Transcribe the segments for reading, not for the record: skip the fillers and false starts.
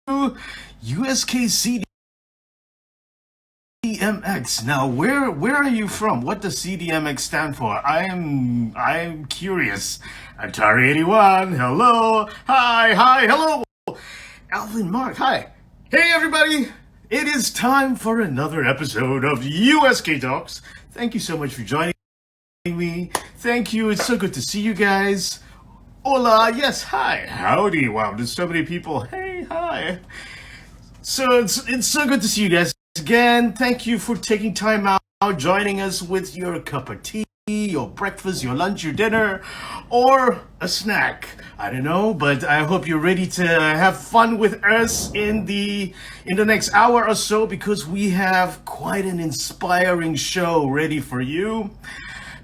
USk CDMX. Now, where are you from? What does CDMX stand for? I'm curious. Atari 81. Hello. Hi. Hello. Alvin Mark. Hi. Hey everybody. It is time for another episode of USkTalks. Thank you so much for joining me. Thank you. It's so good to see you guys. Hola. Yes. Hi. Howdy. Wow. There's so many people. Hey. Hi. So it's so good to see you guys again. Thank you for taking time out, joining us with your cup of tea, your breakfast, your lunch, your dinner, or a snack. I don't know, but I hope you're ready to have fun with us in the next hour or so, because we have quite an inspiring show ready for you.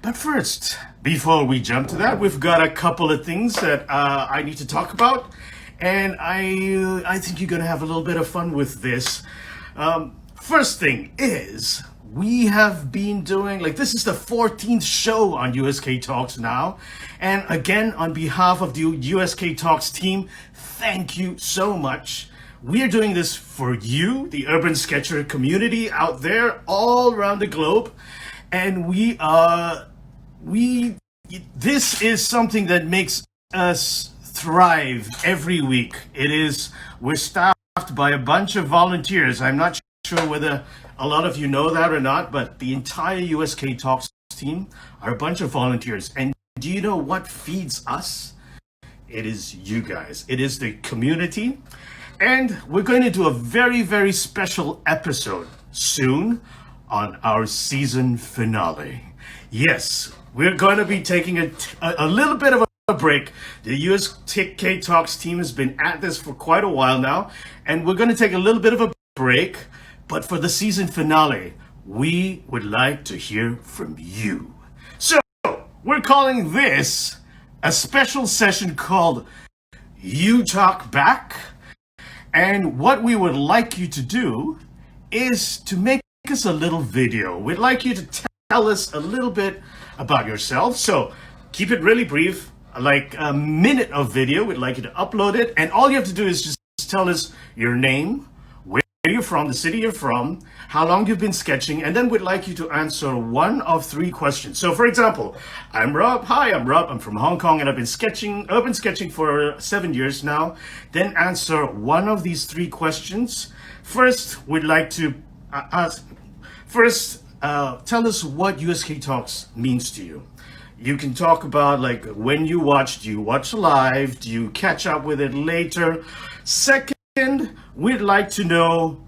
But first, before we jump to that, we've got a couple of things that I need to talk about. And I think you're going to have a little bit of fun with this. First thing is, we have been doing, this is the 14th show on USkTalks now. And again, on behalf of the USkTalks team, thank you so much. We are doing this for you, the urban sketcher community out there all around the globe. And this is something that makes us thrive every week. We're staffed by a bunch of volunteers. I'm not sure whether a lot of you know that or not, but the entire USkTalks team are a bunch of volunteers. And do you know what feeds us? It is you guys. It is the community. And we're going to do a very, very special episode soon on our season finale. Yes, we're going to be taking a little bit of a break. The USkTalks team has been at this for quite a while now, and we're going to take a little bit of a break. But for the season finale, we would like to hear from you. So we're calling this a special session called You Talk Back. And what we would like you to do is to make us a little video. We'd like you to tell us a little bit about yourself. So keep it really brief, like a minute of video. We'd like you to upload it. And all you have to do is just tell us your name, where you're from, the city you're from, how long you've been sketching, and then we'd like you to answer one of three questions. So for example, I'm Rob. Hi, I'm Rob. I'm from Hong Kong, and I've been urban sketching for 7 years now. Then answer one of these three questions. First, we'd like to tell us what USkTalks means to you. You can talk about when you watch. Do you watch live? Do you catch up with it later? Second, we'd like to know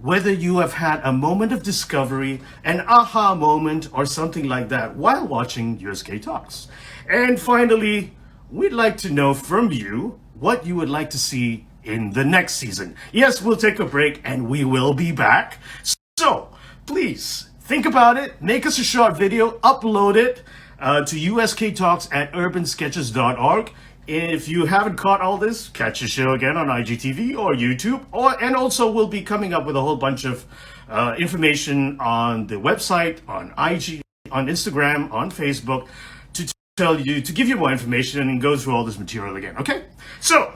whether you have had a moment of discovery, an aha moment, or something like that while watching USkTalks. And finally, we'd like to know from you what you would like to see in the next season. Yes, we'll take a break and we will be back. So please think about it. Make us a short video, upload it to USkTalks at urbansketches.org. If you haven't caught all this, catch the show again on IGTV or YouTube. And also we'll be coming up with a whole bunch of information on the website, on IG, on Instagram, on Facebook, to give you more information and go through all this material again. Okay? So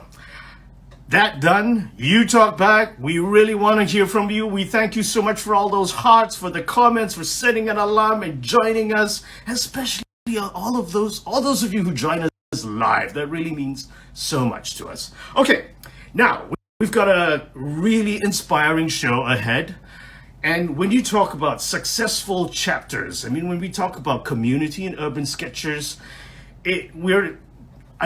that done, you talk back. We really want to hear from you. We thank you so much for all those hearts, for the comments, for setting an alarm and joining us, especially all those of you who join us live. That really means so much to us. Okay, now we've got a really inspiring show ahead. And when you talk about successful chapters, when we talk about community and urban sketchers, I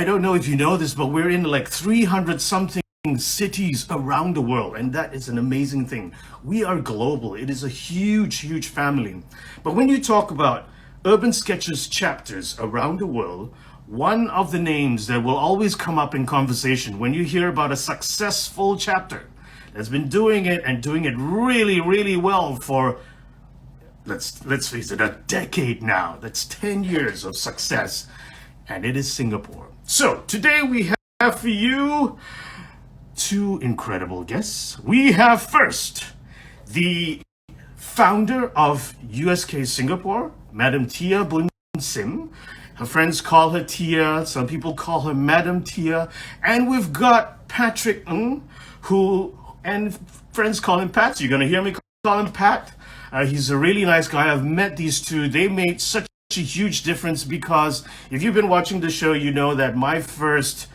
don't know if you know this, but we're in 300 something cities around the world, and that is an amazing thing. We are global. It is a huge family. But when you talk about urban sketchers chapters around the world, one of the names that will always come up in conversation when you hear about a successful chapter that's been doing it and doing it really well for, let's face it, a decade now. That's 10 years of success, and it is Singapore. So today we have for you two incredible guests. We have first the founder of USk Singapore, Madam Tia Boon Sim. Her friends call her Tia, some people call her Madam Tia. And we've got Patrick Ng, who, and friends call him Pat. So you're going to hear me call him Pat. He's a really nice guy. I've met these two. They made such a huge difference because if you've been watching the show, you know that my first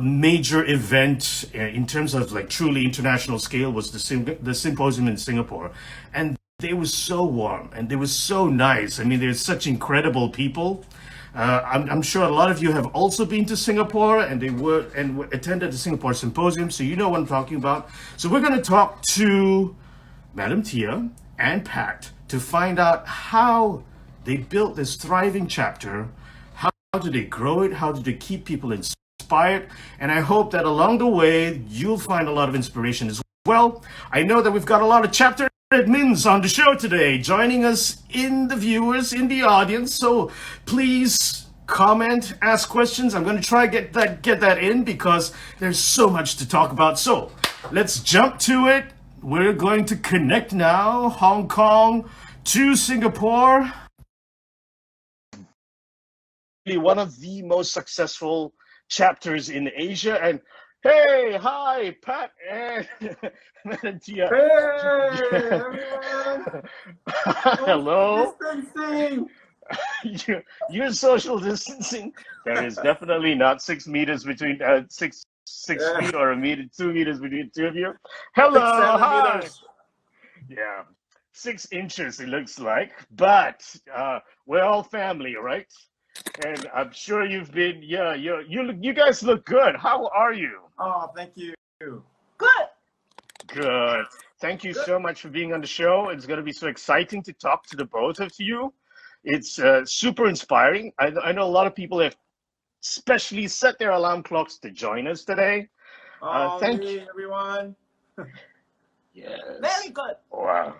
major event in terms of like truly international scale was the symposium in Singapore, and they were so warm and they were so nice. I mean, they're such incredible people. I'm sure a lot of you have also been to Singapore and attended the Singapore symposium, so you know what I'm talking about. So we're going to talk to Madam Tia and Pat to find out how they built this thriving chapter. How do they grow it? How do they keep people inspired? And I hope that along the way, you'll find a lot of inspiration as well. I know that we've got a lot of chapter admins on the show today, joining us in the viewers, in the audience. So please comment, ask questions. I'm going to try get that in because there's so much to talk about. So let's jump to it. We're going to connect now, Hong Kong to Singapore. One of the most successful chapters in Asia. And hey, hi, Pat and Madam Tia. Hey, everyone! Hello. Distancing. You're social distancing. There is definitely not 6 meters between six feet or a meter, 2 meters between the two of you. Hello, 6 hi. centimeters. Yeah, 6 inches it looks like, but we're all family, right? And I'm sure you've been. Yeah, you guys look good. How are you? Oh, thank you. Good. Good. Thank you so much for being on the show. It's going to be so exciting to talk to the both of you. It's super inspiring. I know a lot of people have specially set their alarm clocks to join us today. Thank you, everyone. Yes. Very good. Wow.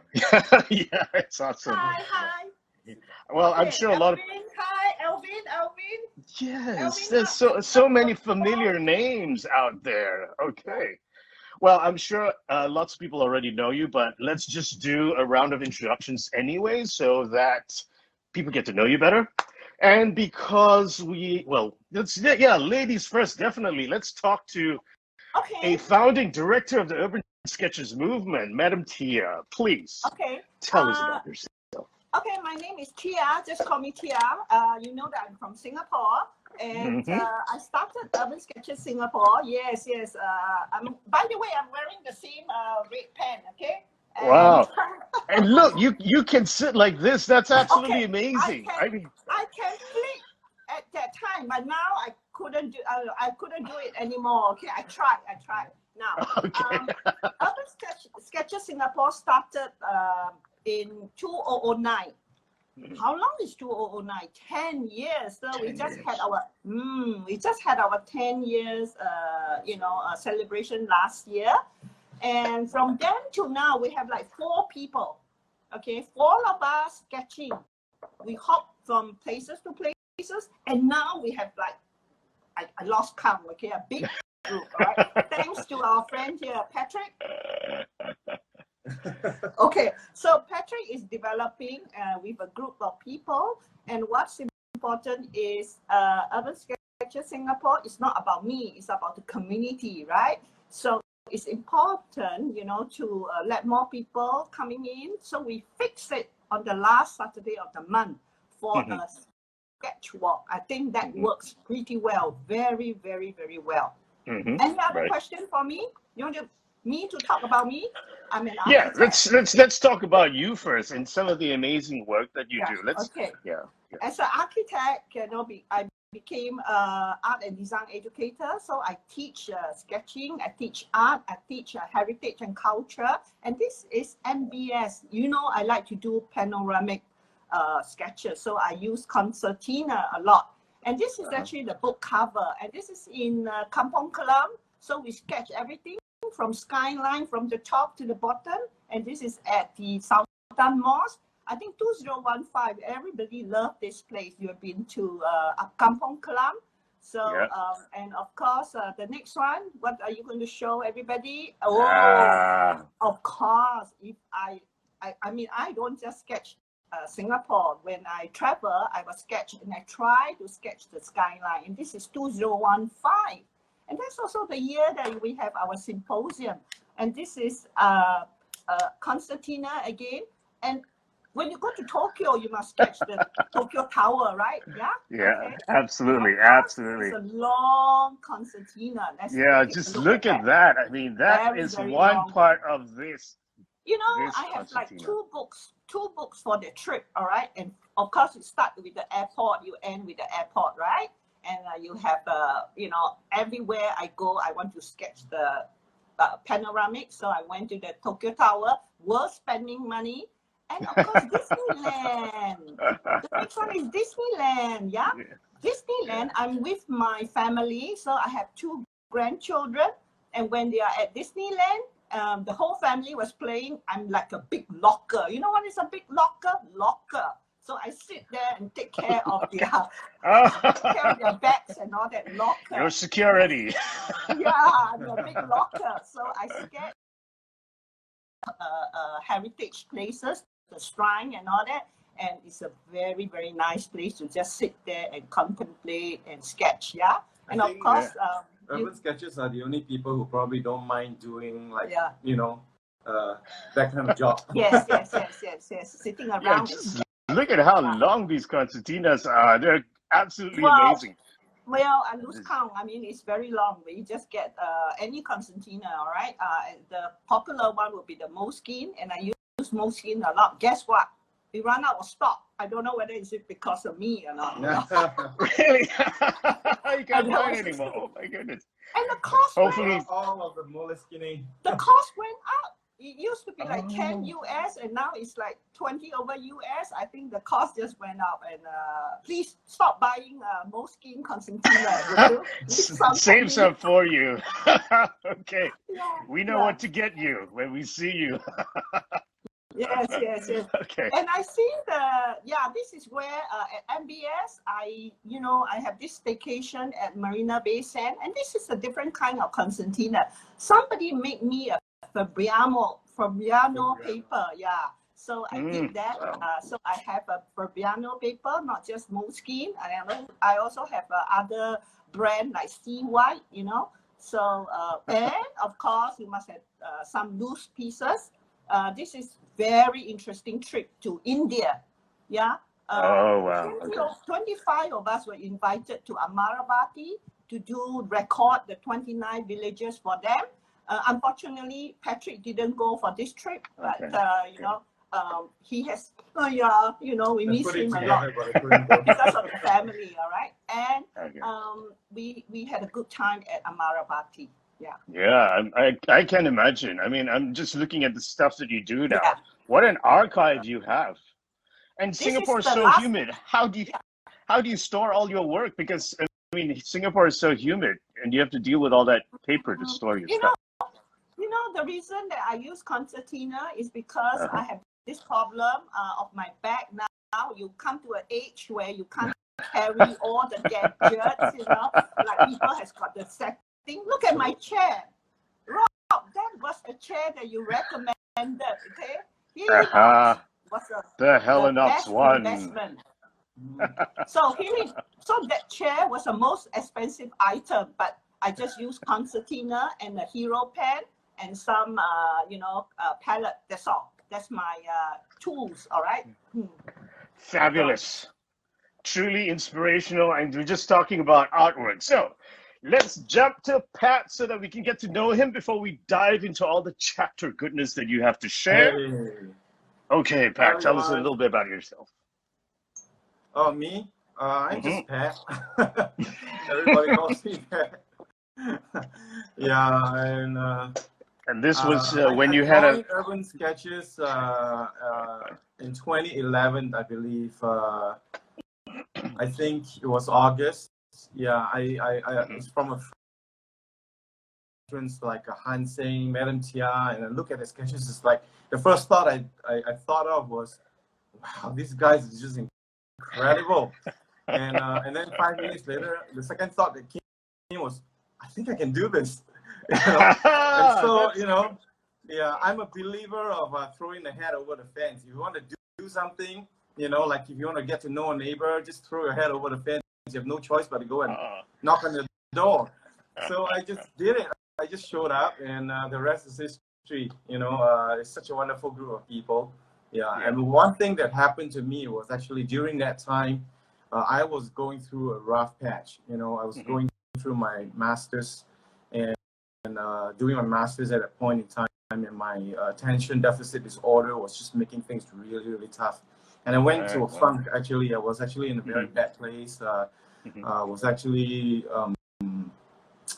Yeah, it's awesome. Hi. Well, I'm sure a lot of. Hi, Elvin. Yes, Elvin, there's so many familiar names out there. Okay. Well, I'm sure lots of people already know you, but let's just do a round of introductions anyway so that people get to know you better. And because ladies first, definitely. Let's talk to a founding director of the Urban Sketchers movement, Madam Tia. Please tell us about yourself. Okay, my name is Tia. Just call me Tia. You know that I'm from Singapore. And I started Urban Sketchers Singapore. Yes. By the way, I'm wearing the same red pen, okay? And wow. And look, you can sit like this. That's absolutely amazing. I can flip at that time, but now I couldn't do it anymore. Okay, I tried. Now, Urban Sketchers Singapore started in 2009. How long is 2009? 10 years. So we just had our 10 years celebration last year. And from then to now we have like 4 people. Okay, 4 of us sketching. We hop from places to places, and now we have like I lost count, okay, a big group, right? Thanks to our friend here, Patrick. Okay, so Patrick is developing with a group of people, and what's important is Urban Sketchers Singapore is not about me, it's about the community, right? So it's important, to let more people coming in. So we fix it on the last Saturday of the month for a sketch walk. I think that works pretty well, very, very, very well. Any other question for me? You want me to talk about me? I'm an architect. let's talk about you first and some of the amazing work that you do. As an architect, I became an art and design educator. So I teach sketching, I teach art, I teach heritage and culture. And this is MBS. I like to do panoramic sketches. So I use concertina a lot. And this is actually the book cover. And this is in Kampong Kelam. So we sketch everything from skyline from the top to the bottom. And this is at the Sultan Mosque. I think 2015, everybody loved this place. You have been to Kampong Kelam. So, and of course, the next one, what are you going to show everybody? Of course, if I don't just sketch Singapore. When I travel, I will sketch, and I try to sketch the skyline. And this is 2015. And that's also the year that we have our symposium. And this is concertina again. And when you go to Tokyo, you must sketch the Tokyo Tower, right? Yeah? Yeah, Okay. absolutely, Of course, absolutely. it's a long concertina. Let's Yeah, take a just look look at that. I mean, that Very, is very one long. part of this You know, this I have like concertina. two books for the trip, all right? And of course, you start with the airport, you end with the airport, right? And you have, you know, everywhere I go, I want to sketch the panoramic. So I went to the Tokyo Tower, worth spending money. And of course, Disneyland. The next one is Disneyland, yeah? Disneyland, I'm with my family. So I have two grandchildren. And when they are at Disneyland, the whole family was playing. I'm like a big locker. You know what is a big locker? Locker. So I sit there and take care of their bags and all that locker. Your security. Yeah, the big locker. So I sketch heritage places, the shrine and all that. And it's a very, very nice place to just sit there and contemplate and sketch. Yeah. And of course, urban sketchers are the only people who probably don't mind doing like, Yeah. you know, that kind of job. Yes. Sitting Yeah, around. just look at how long these concertinas are. They're absolutely amazing. Well, I lose count. I mean, it's very long. But you just get any concertina, all right? The popular one would be the Moleskine, and I use Moleskine a lot. Guess what? We run out of stock. I don't know whether it's because of me or not. Really? You can't find anymore. Oh my goodness. And the cost Hopefully all of the Moleskine. The cost went up. It used to be like 10 US and now it's like 20 over US. I think the cost just went up. And please stop buying Moleskine concertina. Save some for you. Okay. Yeah, We know what to get you when we see you. Yes. Okay. And I see this is where at MBS, I have this staycation at Marina Bay Sands, and this is a different kind of concertina. Somebody made me a Fabriano paper, yeah. So I did that. Wow. So I have a Fabriano paper, not just Moleskine. I also have other brand like Sea White, you know. So and of course you must have some loose pieces. This is very interesting trip to India. Yeah. Oh wow. Okay. 25 of us were invited to Amaravati to record the 29 villages for them. Unfortunately, Patrick didn't go for this trip, but he has. We miss him a lot because of the family. All right, and we had a good time at Amaravati. Yeah. Yeah, I can imagine. I mean, I'm just looking at the stuff that you do now. Yeah. What an archive you have. And This Singapore is is the so last- humid. How do you store all your work? Because I mean, Singapore is so humid, and you have to deal with all that paper to store your stuff. You know, the reason that I use concertina is because I have this problem of my back now. You come to an age where you can't carry all the gadgets, you know, like people has got the setting. Look at my chair. Rob, that was the chair that you recommended, okay? Helinox was The Helinox best one. investment. So that chair was the most expensive item, but I just used concertina and a hero pen and some, palette. That's all. That's my tools. All right. Fabulous. Truly inspirational. And we're just talking about artwork. So let's jump to Pat so that we can get to know him before we dive into all the chapter goodness that you have to share. Hey. Okay, Pat, tell us a little bit about yourself. Oh, me? I'm just Pat. Everybody calls me Pat. Yeah, and this was when I you had joined Urban Sketches in 2011, I believe. I think it was August. Yeah, I was from a friends like Hansing, Madam Tia, and I look at the sketches. It's like the first thought I thought of was, wow, these guys are just incredible. And then 5 minutes later, the second thought that came was, I think I can do this. And so, I'm a believer of throwing the head over the fence. If you want to do something, like if you want to get to know a neighbor, just throw your head over the fence. You have no choice but to go and knock on the door. So I just did it. I just showed up, and the rest is history. It's such a wonderful group of people. Yeah, Yeah. and one thing that happened to me was actually during that time, I was going through a rough patch. I was going through my master's and doing my master's at that point in time, and my attention deficit disorder was just making things really, really tough. And I went to a funk. Actually, I was actually in a very bad place. Was actually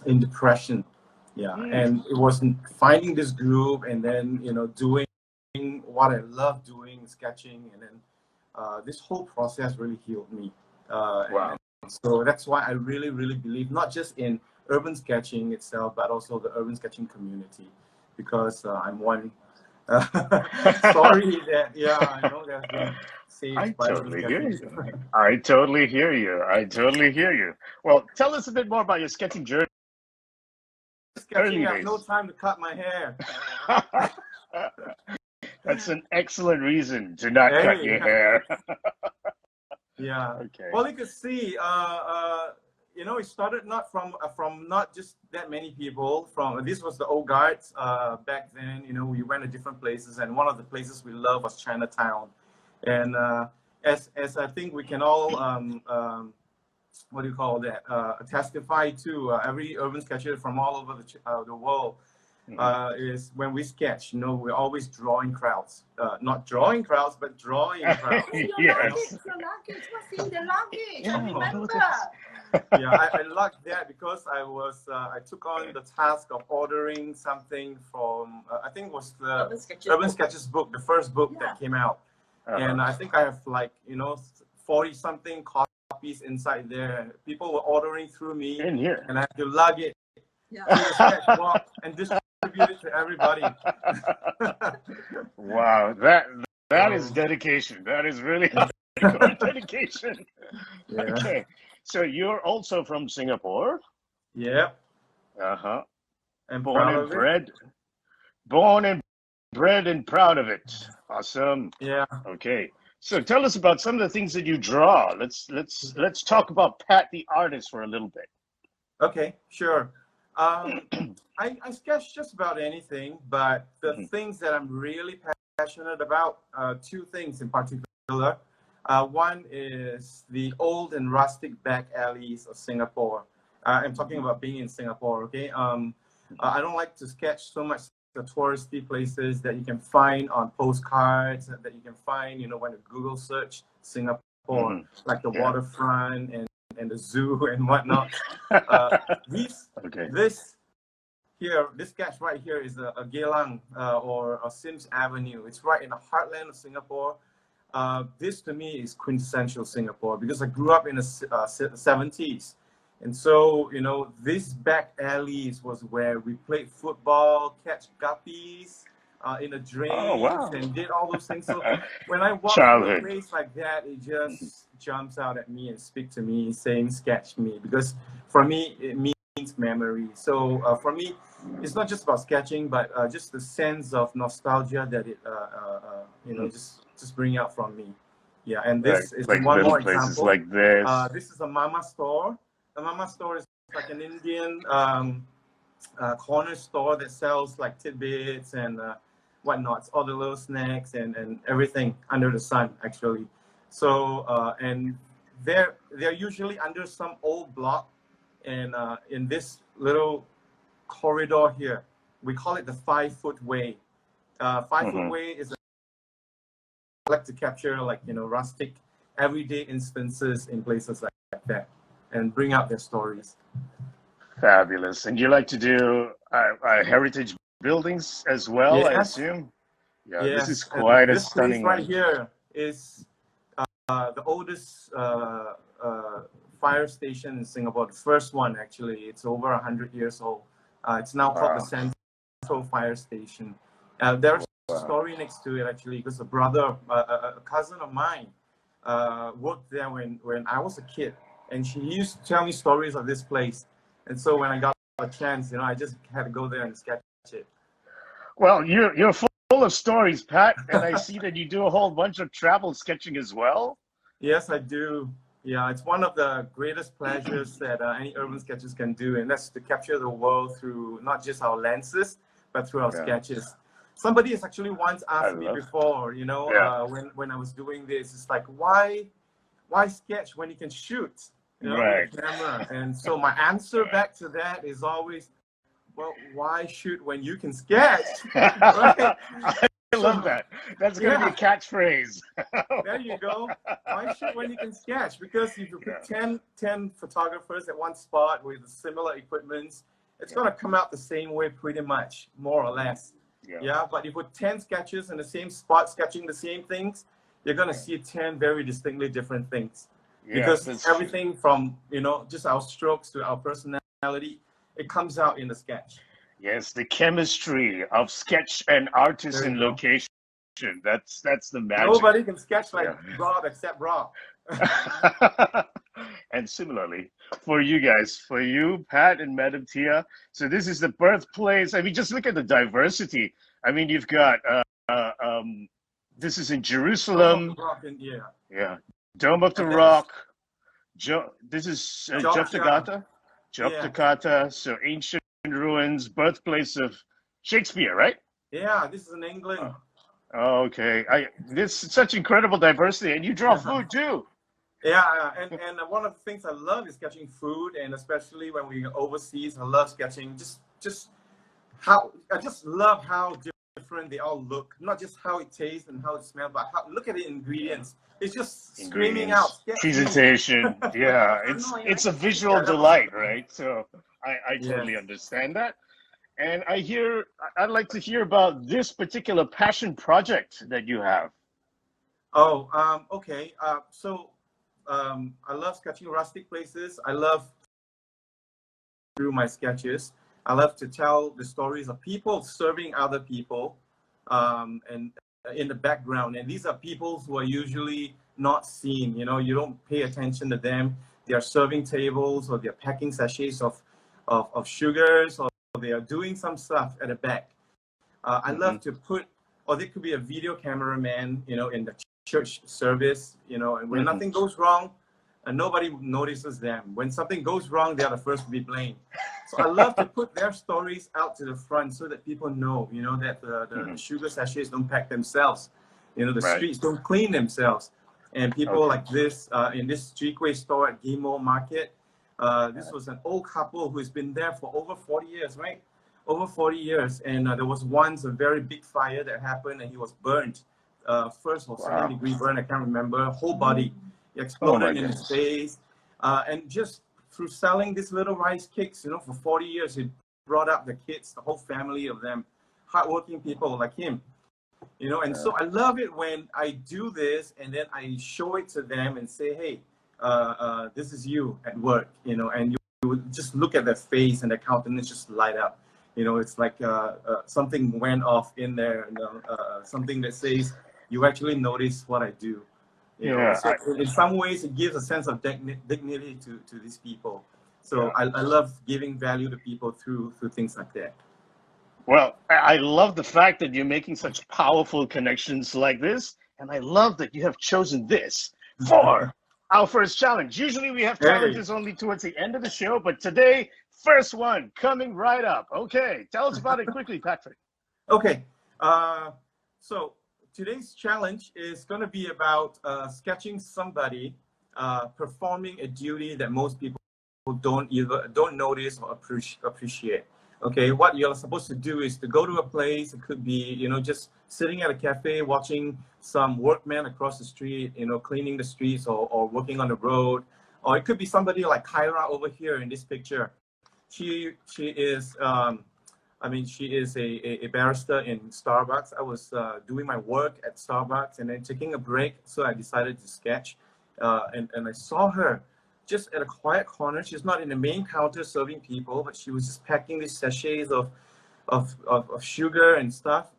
in depression. Yeah, and it was finding this group, and then doing what I love doing, sketching, and then this whole process really healed me. Wow. And so that's why I really, really believe not just in urban sketching itself, but also the urban sketching community, because I'm one. Sorry that I know that's been saved I by totally hear urban you. sketching. I totally hear you. I totally hear you. Well, tell us a bit more about your sketching journey. Sketching, Early I have no days. time to cut my hair. That's an excellent reason to not cut your Hey, hair. yeah. Okay. Well, you could see, it started not from not just that many people. This was the old guards back then. We went to different places, and one of the places we loved was Chinatown. And as I think we can all what do you call that? Testify to every urban sketcher from all over the world. Is when we sketch, we're always drawing crowds. Not drawing crowds, but drawing crowds. Your Yes. luggage, what's in the luggage? Yeah, I remember. look at- Yeah, I liked that because I took on the task of ordering something from I think it was the Urban Sketches book, the first book that came out. And I think I have 40 something copies inside there. People were ordering through me, In here. and I had to lug it to the sketch box and distribute it to everybody. Wow, that is dedication. That is really dedication. Yeah. Okay, so you're also from Singapore. Yep. Uh-huh. And Born and bred. Born and bred and proud of it. Awesome. Yeah. Okay. So tell us about some of the things that you draw. Let's talk about Pat the artist for a little bit. Okay, sure. I sketch just about anything, but the things that I'm really passionate about, two things in particular. One is the old and rustic back alleys of Singapore. I'm talking about being in Singapore, okay? I don't like to sketch so much the touristy places that you can find on postcards, that you can find, when you Google search Singapore, like the waterfront and the zoo and whatnot. This sketch right here is a Geylang or a Sims Avenue. It's right in the heartland of Singapore. This to me is quintessential Singapore because I grew up in the 70s. And so, this back alleys was where we played football, catch guppies in the drains, and did all those things. So when I walk through a place like that, it just jumps out at me and speaks to me, saying, "Sketch me," because for me, it means memory. So for me, it's not just about sketching, but just the sense of nostalgia that it, just bring out from me. Yeah, and this is like one more places example. Like this. This is a mama store. The mama store is like an Indian corner store that sells like tidbits and whatnot, all the little snacks and everything under the sun, actually. So and they're usually under some old block, and in this little corridor here, we call it the 5-foot way. 5-foot way is I like to capture rustic, everyday instances in places like that, and bring out their stories. Fabulous. And you like to do heritage buildings as well, Yes. I assume? Yeah, Yes. this is quite a This stunning place right one. here is the oldest fire station in Singapore. The first one, actually. It's over 100 years old. It's now called the Central Fire Station. There's a story next to it, actually, because a cousin of mine worked there when I was a kid. And she used to tell me stories of this place. And so when I got a chance, I just had to go there and sketch it. Well, you're full of stories, Pat, and I see that you do a whole bunch of travel sketching as well. Yes, I do. Yeah, it's one of the greatest pleasures that any urban sketchers can do, and that's to capture the world through not just our lenses, but through our Yeah. sketches. Somebody has actually once I asked me love. before, Yeah. when I was doing this, it's like, why sketch when you can shoot, Right. with a camera? And so my answer back to that is always, well, why shoot when you can sketch, right? I love that. That's going to be a Yeah, catchphrase. there you go. Why shoot when you can sketch? Because if you put Yeah. 10 photographers at one spot with similar equipments, it's going to come out the same way pretty much, more or less. Yeah. Yeah, but if you put 10 sketches in the same spot sketching the same things, you're going to see 10 very distinctly different things. Yes, Because that's true. everything from, just our strokes to our personality, it comes out in the sketch. Yes, the chemistry of sketch and artist There you and go. location. That's the magic. Nobody can sketch like Yeah. Rob except Rob. And similarly, for you guys, for you, Pat and Madam Tia, so this is the birthplace. I mean, just look at the diversity. I mean, you've got, this is in Jerusalem. Yeah. Dome of the And then Rock. This is Georgia. Yogyakarta. So ancient ruins, birthplace of Shakespeare, right? Yeah, this is in England. Okay. This is such incredible diversity, and you draw food too. Yeah, and one of the things I love is sketching food, and especially when we go overseas, I love sketching just how I just love how different they all look. Not just how it tastes and how it smells, but look at the ingredients. It's just screaming out. Ingredients, presentation. Yeah, it's a visual delight, right? So I totally understand that. And I'd like to hear about this particular passion project that you have. Oh, okay. So I love sketching rustic places. I love through my sketches. I love to tell the stories of people serving other people, and in the background. And these are people who are usually not seen. You don't pay attention to them. They are serving tables, or they're packing sachets of sugars, or they are doing some stuff at the back. I love to put, or they could be a video cameraman, in the church service, and when nothing goes wrong, and nobody notices them. When something goes wrong, they are the first to be blamed. So I love to put their stories out to the front so that people know, that the sugar sachets don't pack themselves. The streets don't clean themselves. And people like this, in this streetway store at Gimo Market, this was an old couple who's been there for over 40 years, right? Over 40 years. And there was once a very big fire that happened, and he was burned. First or second degree burn, I can't remember, whole body. He exploded in his face. And just through selling these little rice cakes, for 40 years, he brought up the kids, the whole family of them, hardworking people like him. And so I love it when I do this and then I show it to them and say, hey, this is you at work, and you would just look at their face and their countenance just light up. It's like something went off in there, something that says, you actually notice what I do. So in some ways, it gives a sense of dignity to these people. So I love giving value to people through things like that. Well, I love the fact that you're making such powerful connections like this. And I love that you have chosen this for our first challenge. Usually we have challenges only towards the end of the show, but today, first one coming right up. Okay, tell us about it quickly, Patrick. Okay, so today's challenge is going to be about sketching somebody performing a duty that most people don't notice or appreciate. Okay, what you're supposed to do is to go to a place. It could be, just sitting at a cafe watching some workmen across the street, cleaning the streets or working on the road. Or it could be somebody like Kyra over here in this picture. She is, she is a barista in Starbucks. I was doing my work at Starbucks and then taking a break. So I decided to sketch. And I saw her just at a quiet corner. She's not in the main counter serving people, but she was just packing these sachets of sugar and stuff,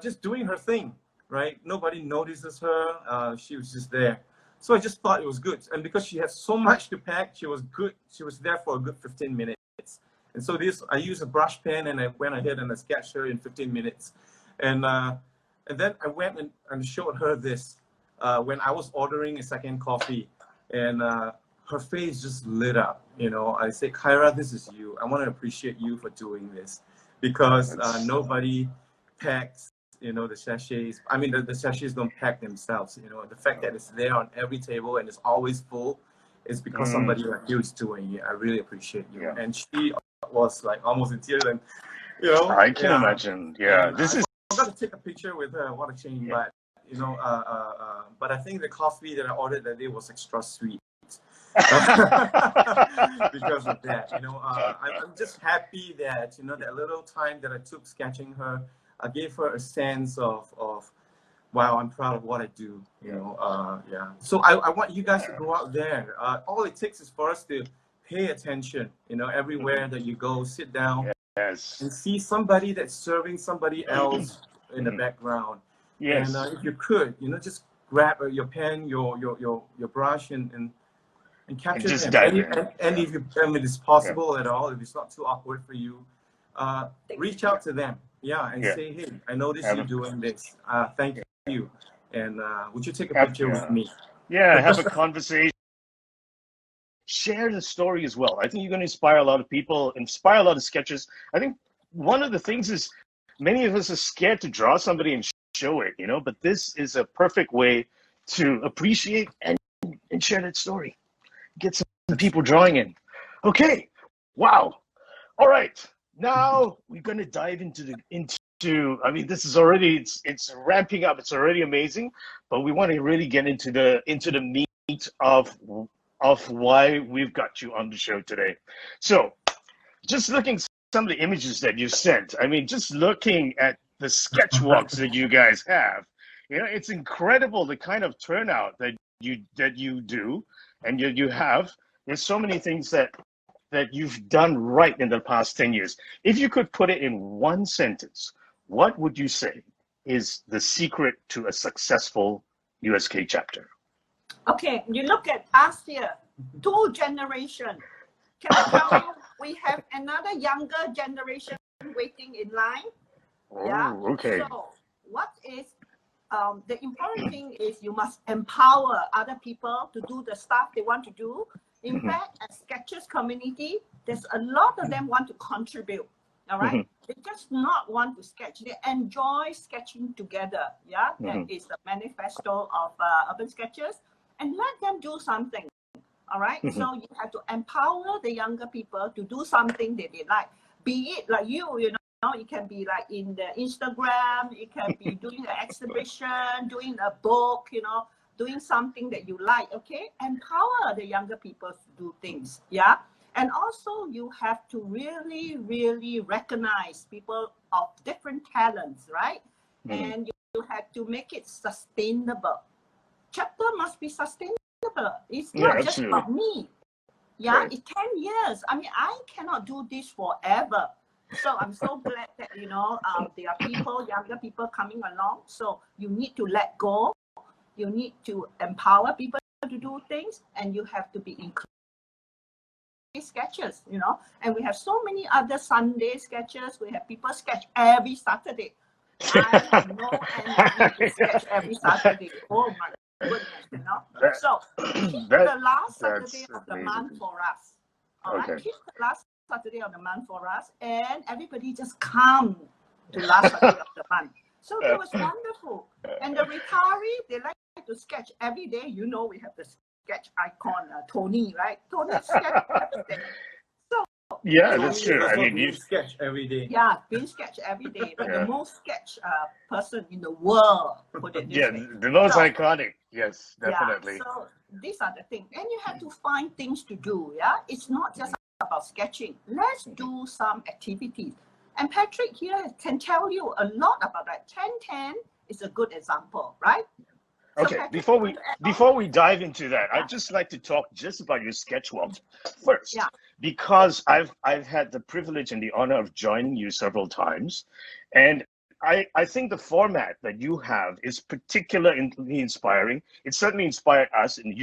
just doing her thing, right? Nobody notices her. She was just there. So I just thought it was good. And because she had so much to pack, she was good. She was there for a good 15 minutes. And so I used a brush pen and I went ahead and I sketched her in 15 minutes. And then I went and showed her this when I was ordering a second coffee. and her face just lit up. You know, I said, Kyra, this is you. I want to appreciate you for doing this, because nobody packs, you know, the sachets. I mean, the sachets don't pack themselves. You know, the fact that it's there on every table and it's always full is because somebody like you is doing it. I really appreciate you. Yeah. And she was like almost in tears, and you know, I can imagine. Yeah, and this is. I got to take a picture with her. What a shame, but you know, but I think the coffee that I ordered that day was extra sweet. Because of that, you know, I'm just happy that, you know, that little time that I took sketching her, I gave her a sense of wow, I'm proud of what I do, you know. Yeah, so I want you guys to go out there. All it takes is for us to pay attention, you know, everywhere that you go, sit down and see somebody that's serving somebody else in the background. Yes. And if you could, you know, just grab your pen, your brush, and capture just them. dive And if it's possible at all, if it's not too awkward for you, reach out to them. Yeah, and say, hey, I noticed you doing this. Thank you. And would you take a picture with me? Yeah, have a conversation. Share the story as well. I think you're going to inspire a lot of people, inspire a lot of sketchers. I think one of the things is many of us are scared to draw somebody and show it, you know, but this is a perfect way to appreciate and share that story. Get some people drawing in. Okay. Wow. All right. Now we're going to dive into I mean, this is already it's ramping up. It's already amazing, but we want to really get into the meat of why we've got you on the show today. So, just looking at some of the images that you sent. I mean, just looking at the sketchwalks that you guys have, you know, it's incredible the kind of turnout that you do and you have. There's so many things that you've done right in the past 10 years. If you could put it in one sentence, what would you say is the secret to a successful USk chapter? Okay, you look at us here, 2 generations. Can I tell you, we have another younger generation waiting in line. Oh, okay. So what is the important thing is you must empower other people to do the stuff they want to do. In fact, as sketchers community, there's a lot of them want to contribute. All right, they just not want to sketch. They enjoy sketching together. Yeah, that is the manifesto of urban sketchers, and let them do something. All right, so you have to empower the younger people to do something that they like. Be it like you know, it can be like in the Instagram, it can be doing an exhibition, doing a book, you know, doing something that you like. Okay, empower the younger people to do things. Yeah. And also, you have to really, really recognize people of different talents, right? And you have to make it sustainable. Chapter must be sustainable. It's not just about me. Yeah, Right. it's 10 years. I mean, I cannot do this forever. So I'm so glad that, you know, there are people, younger people coming along. So you need to let go. You need to empower people to do things, and you have to be inclusive. Sketches, you know, and we have so many other Sunday sketches. We have people sketch every Saturday. I have no energy to sketch every Saturday. Oh my goodness, you know. So keep the last Saturday of the month for us. All right, keep the last Saturday of the month for us, and everybody just come to last Saturday of the month. So that was wonderful. And the retiree, they like to sketch every day. You know, we have the sketch icon, Tony, right? Tony sketch everything. So yeah, that's true. I mean, you sketch every day. Yeah, being sketch every day, but the most sketch person in the world, put it this way. the most iconic. Yes, definitely. Yeah, so these are the things, and you have to find things to do. Yeah, it's not just about sketching. Let's do some activities. And Patrick here can tell you a lot about that. 10-10 is a good example, right? Okay, before we dive into that, I'd just like to talk just about your sketchwalks first, because I've had the privilege and the honor of joining you several times, and I think the format that you have is particularly inspiring. It certainly inspired us in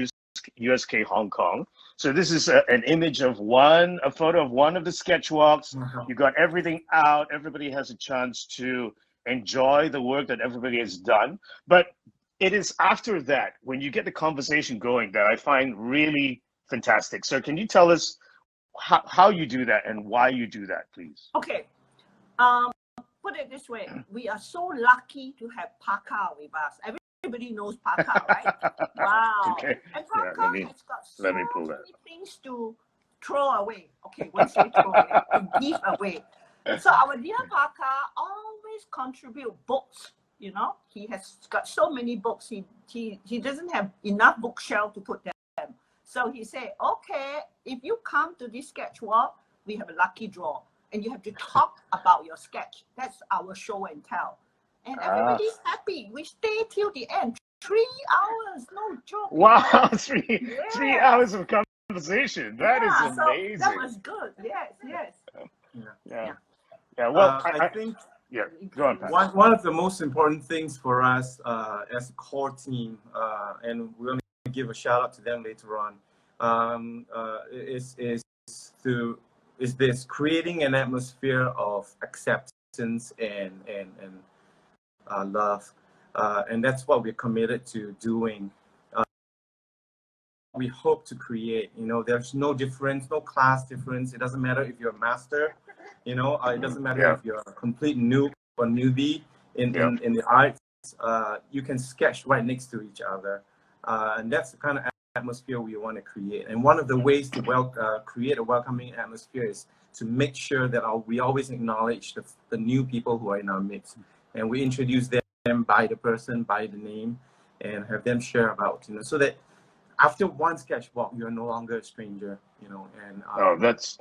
USk Hong Kong. So this is an image of a photo of one of the sketchwalks. You got everything out. Everybody has a chance to enjoy the work that everybody has done, but it is after that, when you get the conversation going, that I find really fantastic. So can you tell us how you do that and why you do that, please? Okay. Put it this way, we are so lucky to have Parker with us. Everybody knows Parker, right? Wow. Okay. And Yeah, Parker has got so let me pull that. many things to throw away. Okay, won't say throw away, to give away. So our dear Parker always contribute books. You know, he has got so many books. He doesn't have enough bookshelf to put them. So he said, okay, if you come to this sketch walk, we have a lucky draw. And you have to talk about your sketch. That's our show and tell. And everybody's happy. We stay till the end. 3 hours, no joke. Wow, three hours of conversation. That is amazing. So that was good. Yes. Yeah. Well, I think go on, Pat. one of the most important things for us as a core team, and we're going to give a shout out to them later on, is this creating an atmosphere of acceptance and love, and that's what we're committed to doing. We hope to create. You know, there's no difference, no class difference. It doesn't matter if you're a master. You know, it doesn't matter if you're a complete noob or newbie in the arts. You can sketch right next to each other, and that's the kind of atmosphere we want to create. And one of the ways to create a welcoming atmosphere is to make sure that we always acknowledge the new people who are in our midst, and we introduce them by the person, by the name, and have them share about, you know, so that after one sketch walk, you're no longer a stranger, you know. And that's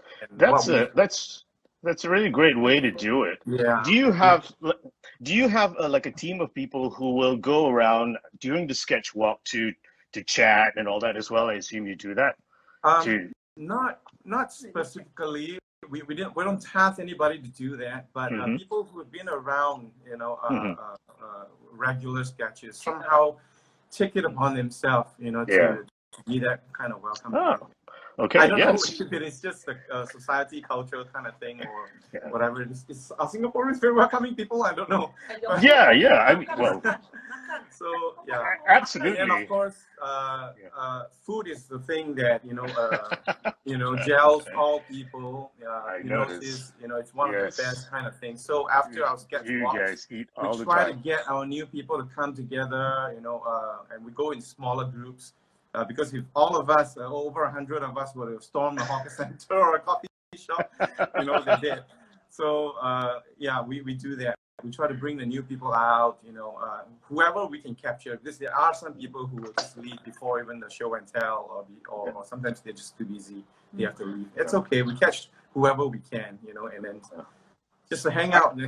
a really great way to do it. Yeah. Do you have like a team of people who will go around during the sketch walk to chat and all that as well? I assume you do that. Not specifically. We don't task anybody to do that, but people who have been around, you know, regular sketches somehow take it upon themselves, you know, to be that kind of welcome. Okay. I don't know if it is just a society cultural kind of thing or whatever. Are Singaporeans very welcoming people? I don't know. Yeah. I mean, well. So yeah, absolutely. And of course, food is the thing that gels all people. It's one of the best kind of things. So after our sketch walks, we try to get our new people to come together, and we go in smaller groups. Because if all of us, over 100 of us, were to storm a hawker center or a coffee shop, they did. So we do that. We try to bring the new people out, whoever we can capture. Because there are some people who will just leave before even the show and tell, or sometimes they're just too busy. They have to leave. It's okay. We catch whoever we can, and then just to hang out and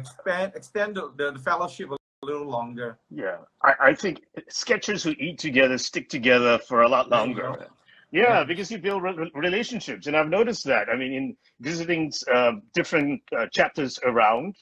extend the fellowship a little longer. Yeah, I think sketchers who eat together stick together for a lot longer. Yeah, because you build relationships, and I've noticed that. I mean, in visiting different chapters around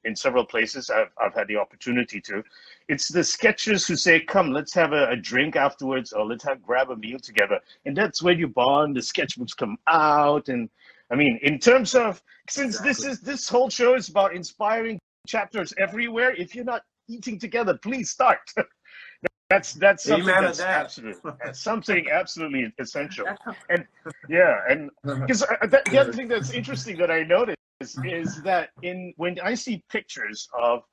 in several places, I've had the opportunity to. It's the sketchers who say, "Come, let's have a drink afterwards, or let's grab a meal together," and that's where you bond. The sketchbooks come out, and I mean, in terms of since this whole show is about inspiring chapters everywhere. If you're not eating together, please start. That's something that's something absolutely essential. And because the other thing that's interesting that I noticed is that when I see pictures of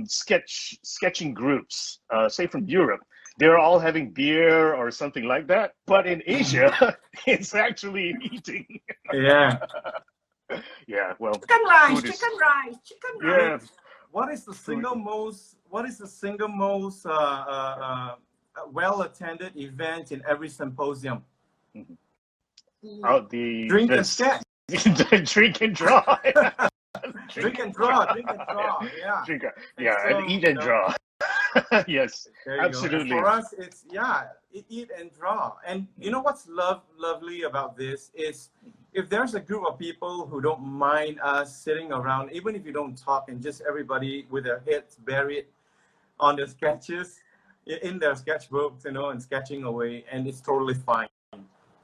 sketching groups, say from Europe, they're all having beer or something like that. But in Asia, it's actually eating. Yeah. Yeah. Well, chicken rice. Yeah. What is the single most well-attended event in every symposium? Oh, the drink and sketch. Drink and draw. Drink and draw. Yeah. And eat and draw. Yes, absolutely. For us, it's eat and draw. And you know what's lovely about this is, if there's a group of people who don't mind us sitting around, even if you don't talk, and just everybody with their heads buried on their sketches, in their sketchbooks, and sketching away, and it's totally fine.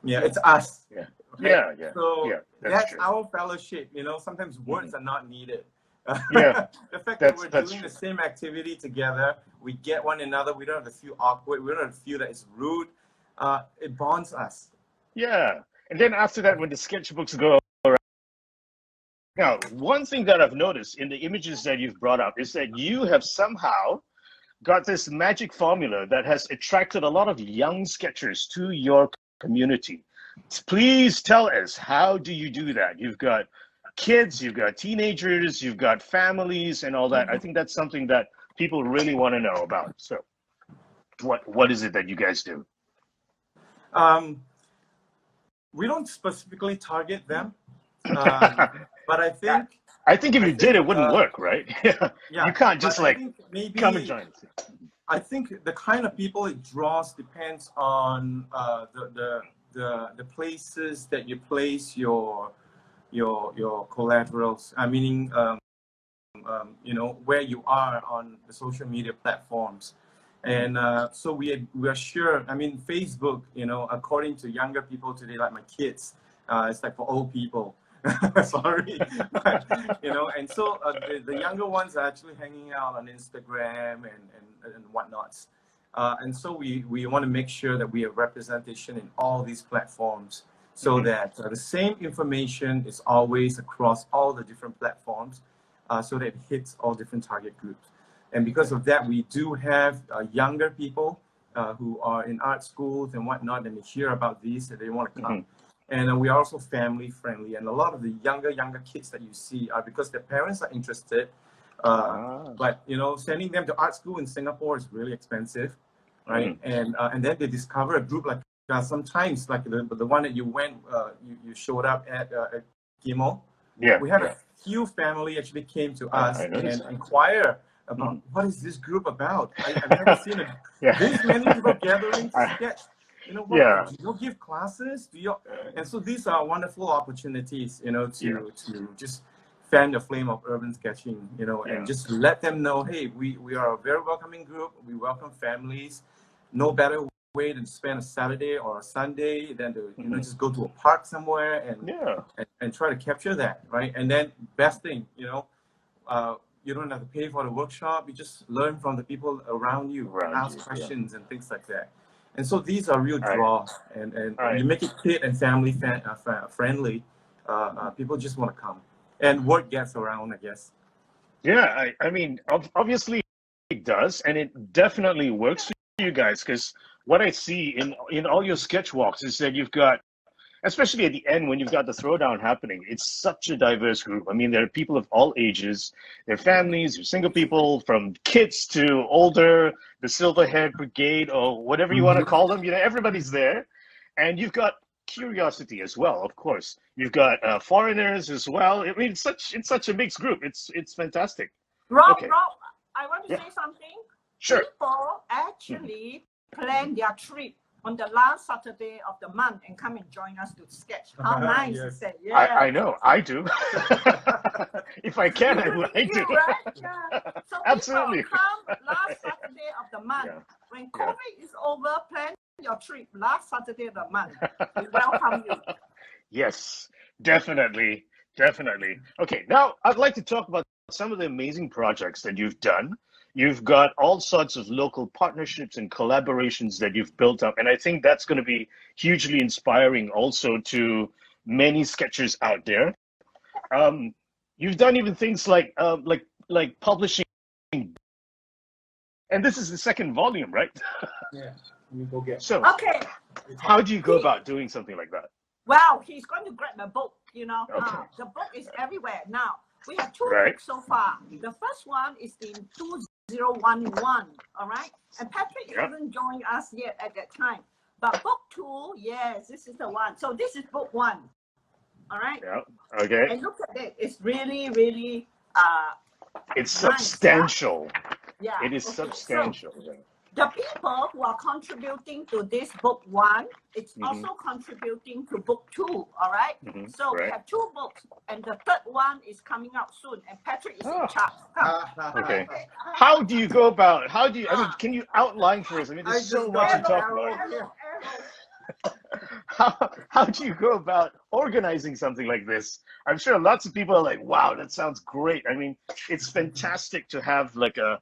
Yeah, it's us. Yeah. So that's our fellowship. Sometimes words are not needed. Yeah, The fact that that's we're that's doing the true. same activity together, we get one another. We don't have to feel awkward. We don't have to feel that it's rude. It bonds us. Yeah, and then after that, when the sketchbooks go around, now one thing that I've noticed in the images that you've brought up is that you have somehow got this magic formula that has attracted a lot of young sketchers to your community. Please tell us, how do you do that? You've got kids, you've got teenagers, you've got families, and all that. I think that's something that people really want to know about. So, what is it that you guys do? Um, we don't specifically target them, but I think I think if I you did, think it wouldn't work, right? You yeah, can't but just I like think come and maybe join us. I think the kind of people it draws depends on the places that you place your collaterals. I meaning you know, where you are on the social media platforms. And so we are sure. I mean, Facebook, you know, according to younger people today, like my kids, it's like for old people. Sorry, but, you know. And so the younger ones are actually hanging out on Instagram and whatnots. And so we want to make sure that we have representation in all these platforms, so that the same information is always across all the different platforms, so that it hits all different target groups. And because of that, we do have younger people who are in art schools and whatnot, and they hear about these and they want to come. And we are also family friendly. And a lot of the younger kids that you see are because their parents are interested. But you know, sending them to art school in Singapore is really expensive, right? And then they discover a group like sometimes like the one that you went, you showed up at Gimo. Yeah, We had a few family actually came to us I and noticed that. inquire about what is this group about. I've never seen this many people gathering to sketch. You know, what do you give classes? Do you? And so these are wonderful opportunities, you know, to just fan the flame of urban sketching, you know, and just let them know, hey, we are a very welcoming group. We welcome families. No better way than to spend a Saturday or a Sunday than to you know just go to a park somewhere and try to capture that, right? And then best thing, you know, you don't have to pay for the workshop. You just learn from the people around you, ask questions and things like that. And so these are real draws, and you make it kid and family friendly. People just want to come, and word gets around, I guess. Yeah, I mean, obviously it does, and it definitely works for you guys because what I see in all your sketch walks is that you've got, especially at the end when you've got the throwdown happening, it's such a diverse group. I mean, there are people of all ages, there are families, there are single people, from kids to older, the Silverhead Brigade, or whatever you want to call them. You know, everybody's there, and you've got curiosity as well. Of course, you've got foreigners as well. I mean, it's such a mixed group. It's fantastic. Rob, Okay. I want to say something. Sure. People actually plan their trip on the last Saturday of the month and come and join us to sketch. How nice is that? Yeah. I know, I do. If I can, I do. Right? Yeah. So Absolutely. people come last Saturday of the month. When COVID is over, plan your trip last Saturday of the month. We welcome you. Yes, definitely. Okay, now I'd like to talk about some of the amazing projects that you've done. You've got all sorts of local partnerships and collaborations that you've built up, and I think that's going to be hugely inspiring also to many sketchers out there. You've done even things like publishing, and this is the second volume, right? Yeah, you go get. So, okay. How do you go about doing something like that? Well, he's going to grab a book, you know. Okay. The book is everywhere. Now, we have two Right. books so far. The first one is in 2011, all right? And Patrick hasn't joined us yet at that time. But book two, yes, this is the one. So this is book one, all right? Yeah, okay. And look at it. It's really, really It's nice, substantial. Yeah. It is substantial. So, the people who are contributing to this book one, it's also contributing to book two, all right? So we have two books, and the third one is coming out soon, and Patrick is in charge. Okay. How do you go about, I mean, can you outline for us? I mean, there's so much to talk about. how do you go about organizing something like this? I'm sure lots of people are like, wow, that sounds great. I mean, it's fantastic to have like a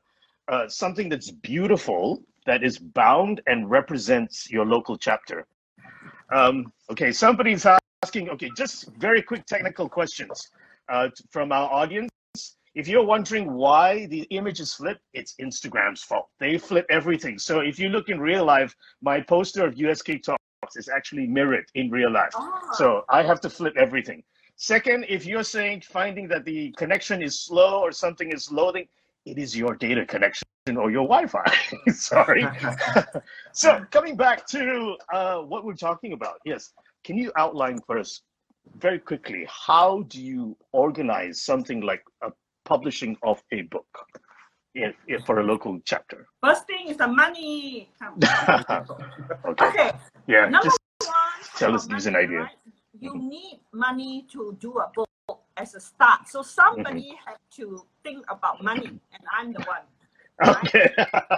something that's beautiful, that is bound and represents your local chapter. Okay, somebody's asking, okay, just very quick technical questions from our audience. If you're wondering why the image is flipped, it's Instagram's fault. They flip everything. So if you look in real life, my poster of USkTalks is actually mirrored in real life. So I have to flip everything. Second, if you're finding that the connection is slow or something is loading, it is your data connection or your Wi-Fi. Sorry. So coming back to what we're talking about, yes. Can you outline for us very quickly, how do you organize something like a publishing of a book for a local chapter? First thing is the money. Okay. Yeah. Number just one, tell us, give us an idea. right? You need money to do a book as a start. So somebody had to think about money, and I'm the one. Right? Okay.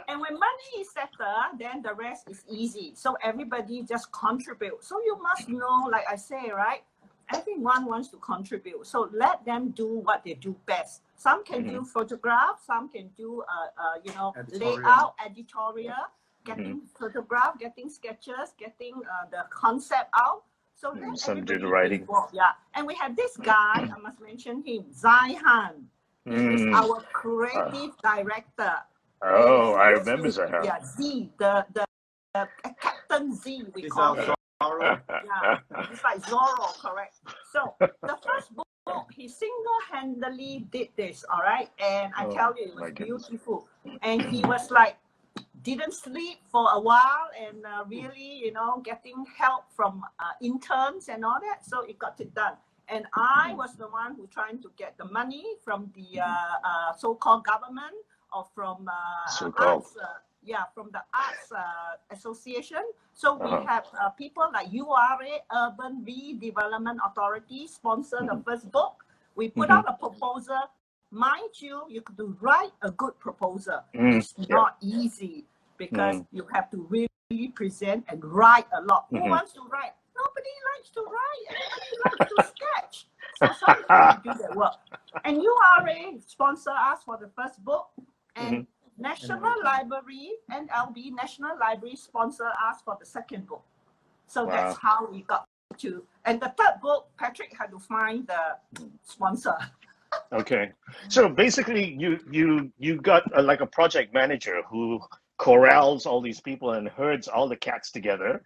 And when money is settled, then the rest is easy. So everybody just contribute. So you must know, like I say, right? Everyone wants to contribute. So let them do what they do best. Some can do photograph, some can do, layout, editorial, getting photograph, getting sketches, getting the concept out. So let some do everybody the writing. involved. Yeah. And we have this guy, I must mention him, Zai Han. He is our creative director. Oh, I remember that. Yeah, Z, the Captain Z, we call him. Yeah, it's like Zorro, correct. So the first book, he single-handedly did this, all right? And I tell you, it was beautiful. And he was like, didn't sleep for a while and really, getting help from interns and all that. So it got it done. And I was the one who trying to get the money from the so-called government or from arts, from the Arts Association. So we have people like URA, Urban Redevelopment Authority, sponsor the first book. We put out a proposal. Mind you, you could write a good proposal. It's not easy because you have to really present and write a lot. Who wants to write? Nobody likes to write. Everybody likes to sketch. So somebody do their work. And URA sponsor us for the first book, and National Library, NLB, National Library sponsor us for the second book. So that's how we got to. And the third book, Patrick had to find the sponsor. Okay, so basically, you got like a project manager who corrals all these people and herds all the cats together.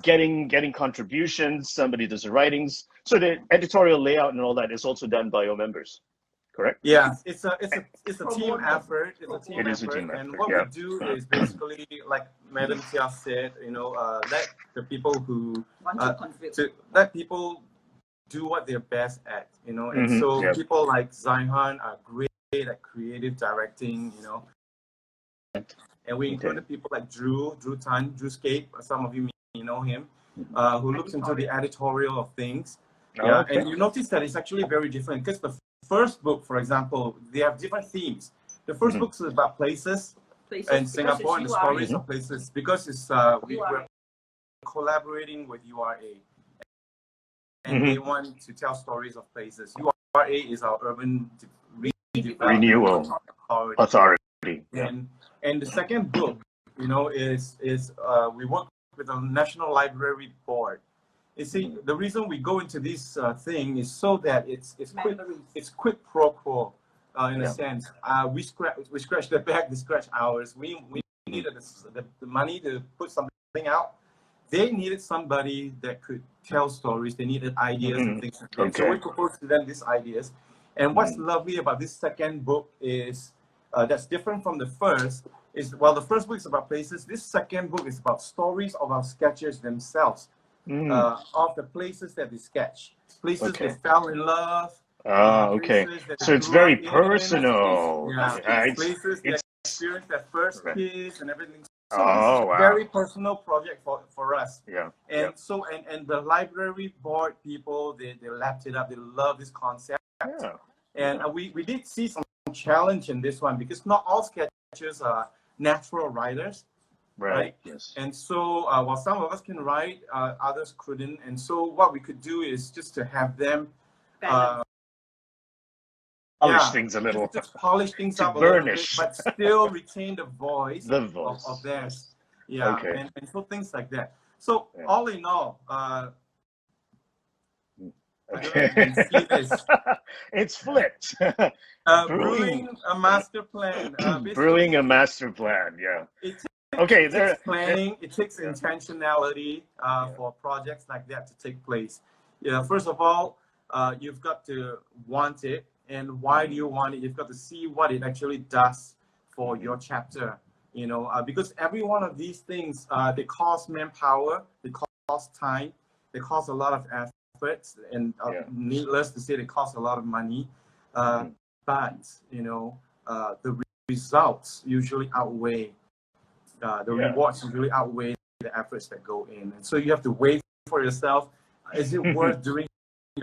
Getting contributions. Somebody does the writings. So the editorial layout and all that is also done by your members, correct? Yeah, it's a team effort. It is a team effort. And what we do is basically, like Madam Tia said, let the people who let people do what they're best at, And so people like Zion are great at creative directing, And we included people like Drew Tan, Drewscape. Some of you may know him, who looks into the editorial of things. And you notice that it's actually very different because the first book, for example, they have different themes. The first book is about places in Singapore and the stories of places, because it's we're collaborating with URA, and they want to tell stories of places. URA is our urban renewal authority. And the second book, is we work with the National Library Board. You see, the reason we go into this thing is so that it's quick pro quo in a sense. We scratch their back, they scratch ours. We needed the money to put something out. They needed somebody that could tell stories. They needed ideas and things like that. So we proposed to them these ideas. And what's lovely about this second book is that's different from the first. While the first book is about places, this second book is about stories of our sketchers themselves. Of the places that they sketch, places they fell in love. So it's very personal. Places that experienced their first kiss and everything. So this is a very personal project for us. So the library board people, they lapped it up. They love this concept. And we did see some challenge in this one because not all sketchers are natural writers. right? Yes. And so while some of us can write, others couldn't. And so what we could do is just to have them Polish things a little. just polish things To up a little bit, burnish. but still retain the voice, The voice. of theirs. Yeah, Okay. and so things like that. So Yeah. all in all, Okay. I don't know if you can see this. It's flipped. Brewing a master plan. Brewing a master plan. Yeah. It Okay. takes planning. It takes Yeah. intentionality for projects like that to take place. Yeah. First of all, you've got to want it, and why do you want it? You've got to see what it actually does for your chapter. You know, because every one of these things, they cost manpower, they cost time, they cost a lot of effort, and needless to say, they cost a lot of money. But you know, the results usually outweigh the rewards usually outweigh the efforts that go in, and so you have to weigh for yourself: is it worth doing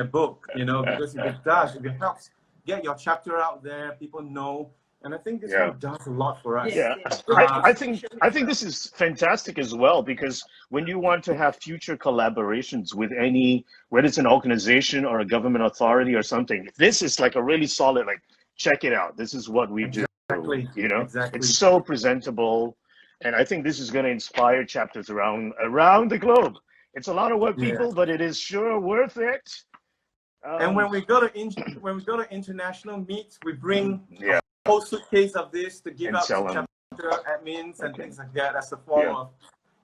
a book? You know, because if it does, if it helps get your chapter out there, people know. And I think this book does a lot for us. Yeah, I think this is fantastic as well, because when you want to have future collaborations with any, whether it's an organization or a government authority or something, this is like a really solid, like, check it out. This is what we do. Exactly. You know, Exactly. it's so presentable, and I think this is going to inspire chapters around the globe. It's a lot of work, people, but it is sure worth it. And when we go to international meets, we bring a whole suitcase of this to give out to chapter admins and things like that as a form of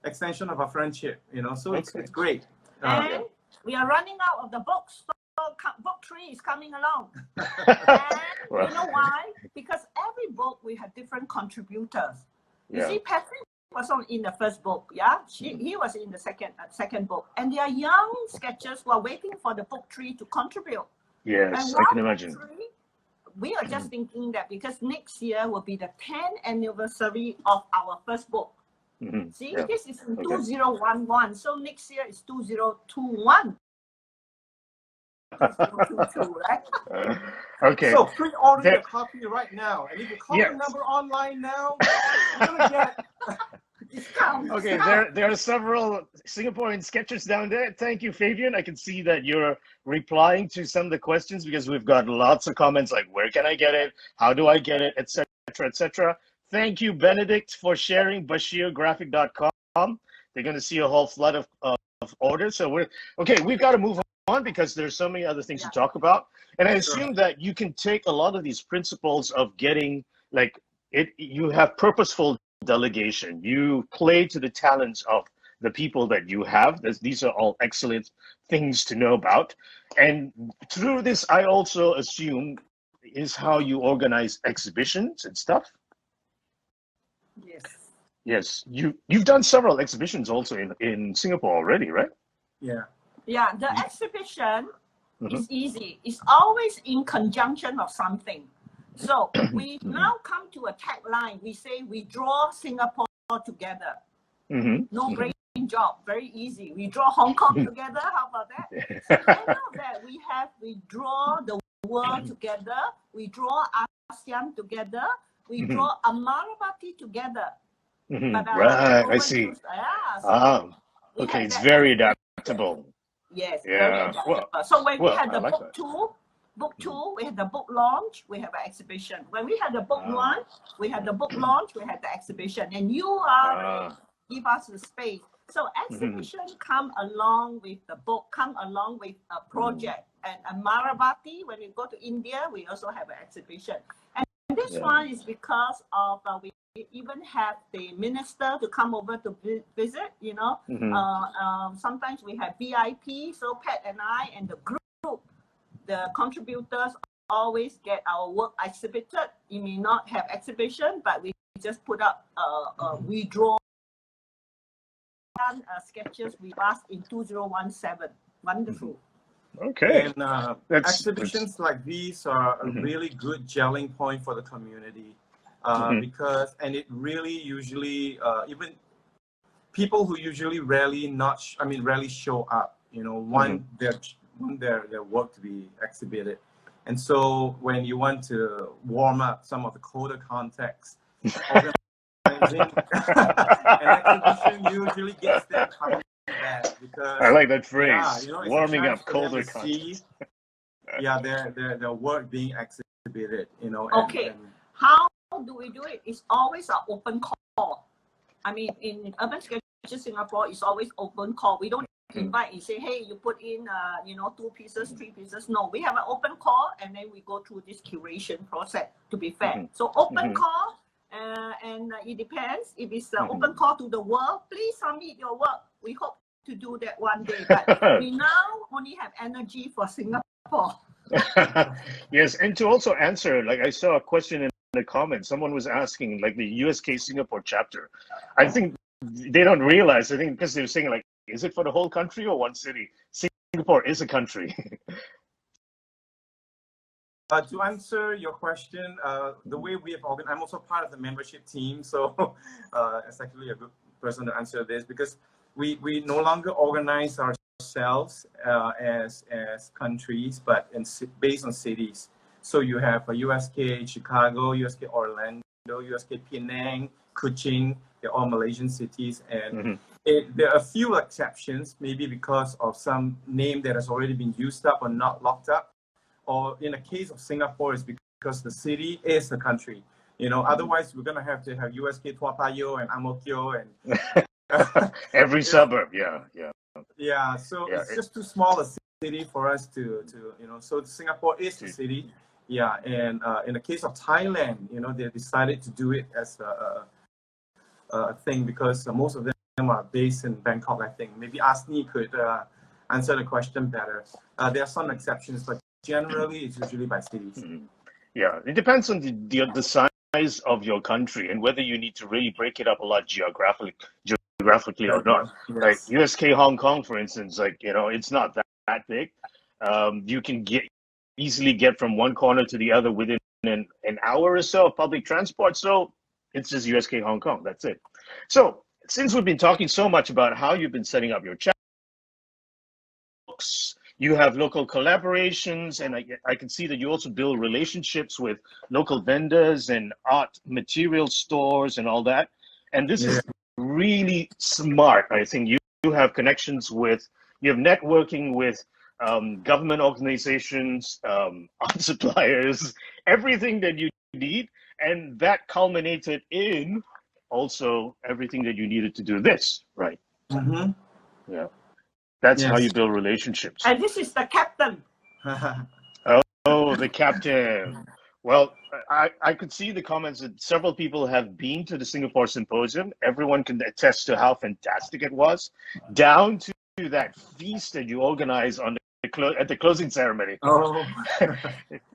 extension of our friendship. You know, so it's great. And we are running out of the books. So book 3 is coming along. And you know why? Because every book we have different contributors. You see, Patrick was in the first book, he was in the second book, and they are young sketchers who are waiting for the book 3 to contribute. Yes, I can imagine. We are just thinking that because next year will be the 10th anniversary of our first book. See, this is in 2011, so next year is 2021. 2022, right? Okay. So pre-order your copy right now, and if you call the number online now, you're gonna get discount. Okay, there are several Singaporean sketchers down there. Thank you, Fabian. I can see that you're replying to some of the questions, because we've got lots of comments like, where can I get it? How do I get it? Etc. Etc. Thank you, Benedict, for sharing BashirGraphic.com. They're going to see a whole flood of orders. So we've got to move on, because there's so many other things to talk about. And I assume that you can take a lot of these principles of getting, like, you have purposeful delegation. You play to the talents of the people that you have. These are all excellent things to know about. And through this, I also assume, is how you organize exhibitions and stuff. Yes, you've done several exhibitions also in Singapore already, right? Yeah, the exhibition is easy. It's always in conjunction of something. So we now come to a tagline. We say we draw Singapore together. No brain job, very easy. We draw Hong Kong together. How about that? So end of that, we draw the world together. We draw ASEAN together. We draw Amaravati together. Right, I see. Okay, it's very adaptable. Yes, very adaptable. So when we had the book two, we had the book launch, we have an exhibition. When we had the book 1, we had the book launch, we had the exhibition. And you give us the space. So exhibition come along with the book, come along with a project. And Amaravati, when we go to India, we also have an exhibition. And this one is because of we even have the minister to come over to visit, you know. Sometimes we have VIP, so Pat and I and the group, the contributors always get our work exhibited. You may not have exhibition, but we just put up, we draw sketches with us in 2017. Wonderful. Okay. And exhibitions like these are a really good gelling point for the community. Because it really usually even people who usually rarely show up, you know, want their work to be exhibited. And so when you want to warm up some of the colder context, organize an exhibition usually gets them coming back because I like that yeah, phrase. you know, it's a Warming chance up for them colder to see content. their work being exhibited, you know. Okay. How do we do it? It's always an open call. I mean, in Urban Sketches Singapore, it's always open call. We don't invite and say, hey, you put in, 2 pieces, 3 pieces. No, we have an open call, and then we go through this curation process, to be fair. So open call, and it depends. If it's an open call to the world, please submit your work. We hope to do that one day, but we now only have energy for Singapore. Yes, and to also answer, like I saw a question in the comments, someone was asking, like the USk Singapore chapter. I think they don't realize, I think because they're saying, like, is it for the whole country or one city? Singapore is a country. To answer your question, the way we have organized, I'm also part of the membership team, so it's actually a good person to answer this, because we no longer organize ourselves as countries, but based on cities. So you have a USk Chicago, USk Orlando, USk Penang, Kuching. They're all Malaysian cities, and there are a few exceptions, maybe because of some name that has already been used up or not locked up. Or in the case of Singapore, it's because the city is the country. You know, otherwise we're gonna have to have USk Tua Payoh and Ang Mo Kio and every suburb. Yeah. Yeah, so it's just too small a city for us to So Singapore is the city. Yeah, and in the case of Thailand, you know, they decided to do it as a thing because most of them are based in Bangkok, I think. Maybe Asni could answer the question better. There are some exceptions, but generally it's usually by cities. Yeah, it depends on the size of your country and whether you need to really break it up a lot geographically or not. Yes. Like USk Hong Kong, for instance, like, you know, it's not that big. You can easily get from one corner to the other within an hour or so of public transport. So it's just USk Hong Kong. That's it. So since we've been talking so much about how you've been setting up your books, you have local collaborations, and I can see that you also build relationships with local vendors and art material stores and all that. And this is really smart. I think you have connections with, you have networking with government organizations, art suppliers, everything that you need. And that culminated in also everything that you needed to do this, right? Yeah. That's how you build relationships. And this is the captain. Oh, the captain. Well, I could see the comments that several people have been to the Singapore Symposium. Everyone can attest to how fantastic it was, down to that feast that you organized on at the closing ceremony. Oh.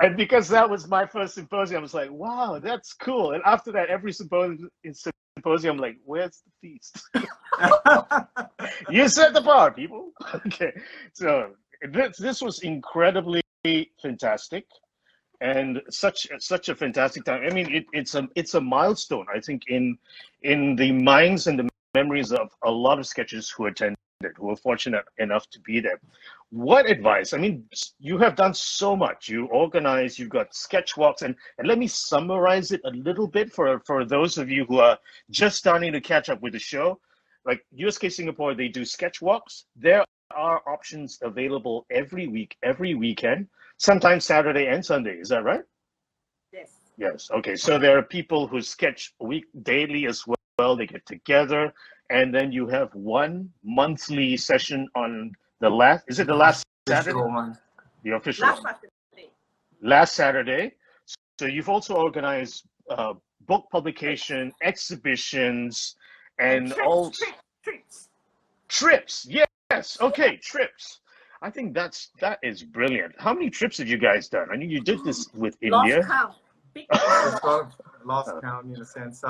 And because that was my first symposium, I was like, wow, that's cool. And after that, every symposium, I'm like, where's the feast? You set the bar, people. Okay, so this was incredibly fantastic, and such a fantastic time. I mean, it's a milestone, I think, in the minds and the memories of a lot of sketchers who attended, who were fortunate enough to be there. What advice? I mean, you have done so much. You organize, you've got sketch walks, and let me summarize it a little bit for those of you who are just starting to catch up with the show. Like USk Singapore, they do sketch walks. There are options available every week, every weekend, sometimes Saturday and Sunday. Is that right? Yes. Yes. Okay. So there are people who sketch daily as well. They get together, and then you have one monthly session on the last. Is it the last Saturday? One. The official Last one. Saturday. Last Saturday. So you've also organized book publication, exhibitions, and all trips. Yes. Okay. Trips. I think that is brilliant. How many trips have you guys done? I mean, you did this with India. Lost count. Lost count in a sense.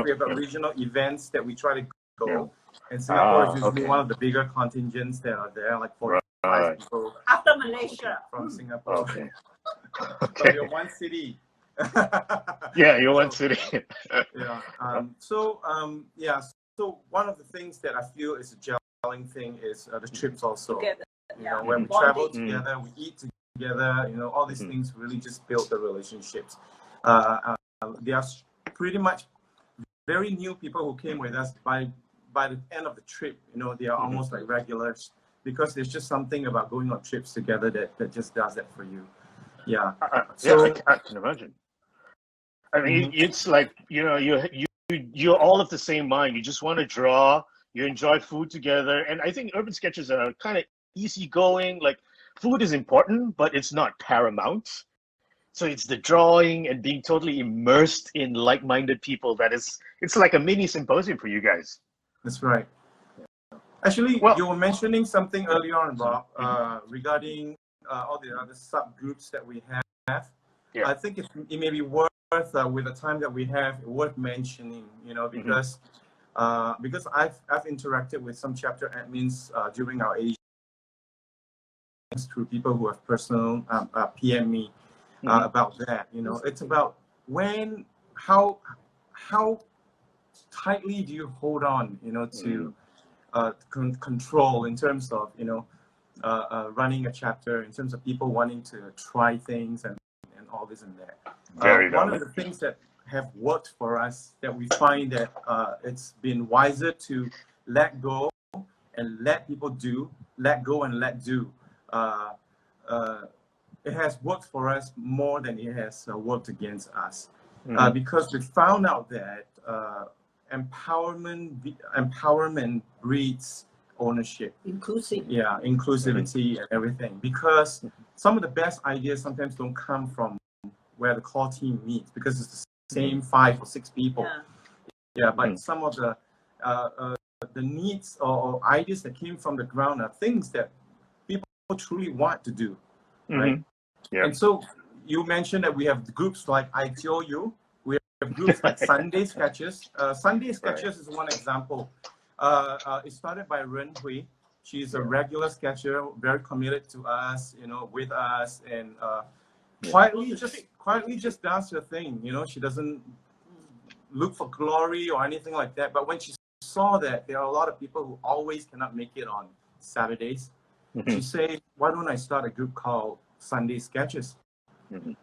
We have regional events that we try to go, and Singapore is usually one of the bigger contingents that are there, like 45 people. After Malaysia. From Singapore. Okay. So you're one city. Yeah, you're one city. Yeah. So one of the things that I feel is a gelling thing is the trips also. Together. You know, when we travel together, we eat together. You know, all these things really just build the relationships. There are pretty much very new people who came with us. By the end of the trip, they are almost like regulars, because there's just something about going on trips together that just does that for you. Yeah. I can imagine. I mean, it's like, you're all of the same mind. You just want to draw. You enjoy food together, and I think urban sketches are kind of easygoing. Like, food is important, but it's not paramount. So it's the drawing and being totally immersed in like-minded people it's like a mini symposium for you guys. That's right. Actually, Well, you were mentioning something earlier on, Bob, regarding all the other subgroups that we have. Yeah. I think it may be worth, with the time that we have, worth mentioning, because I've interacted with some chapter admins during our Asia, through people who have personal PM me about that. It's about how tightly do you hold on, to control in terms of, running a chapter, in terms of people wanting to try things and all this and that. One of the things that have worked for us, that we find that it's been wiser to let go and let people do, let go and let do. It has worked for us more than it has worked against us, because we found out that empowerment breeds ownership, inclusivity and everything, because some of the best ideas sometimes don't come from where the core team meets, because it's the same 5 or 6 people. But some of the needs or ideas that came from the ground are things that people truly want to do, right? And so you mentioned that we have groups like ITOU, we have groups like Sunday Sketches. Sunday Sketches is one example. It started by Ren Hui. She's a regular sketcher, very committed to us, with us, and quietly just does her thing. She doesn't look for glory or anything like that. But when she saw that there are a lot of people who always cannot make it on Saturdays, she said, "Why don't I start a group called Sunday Sketches?" And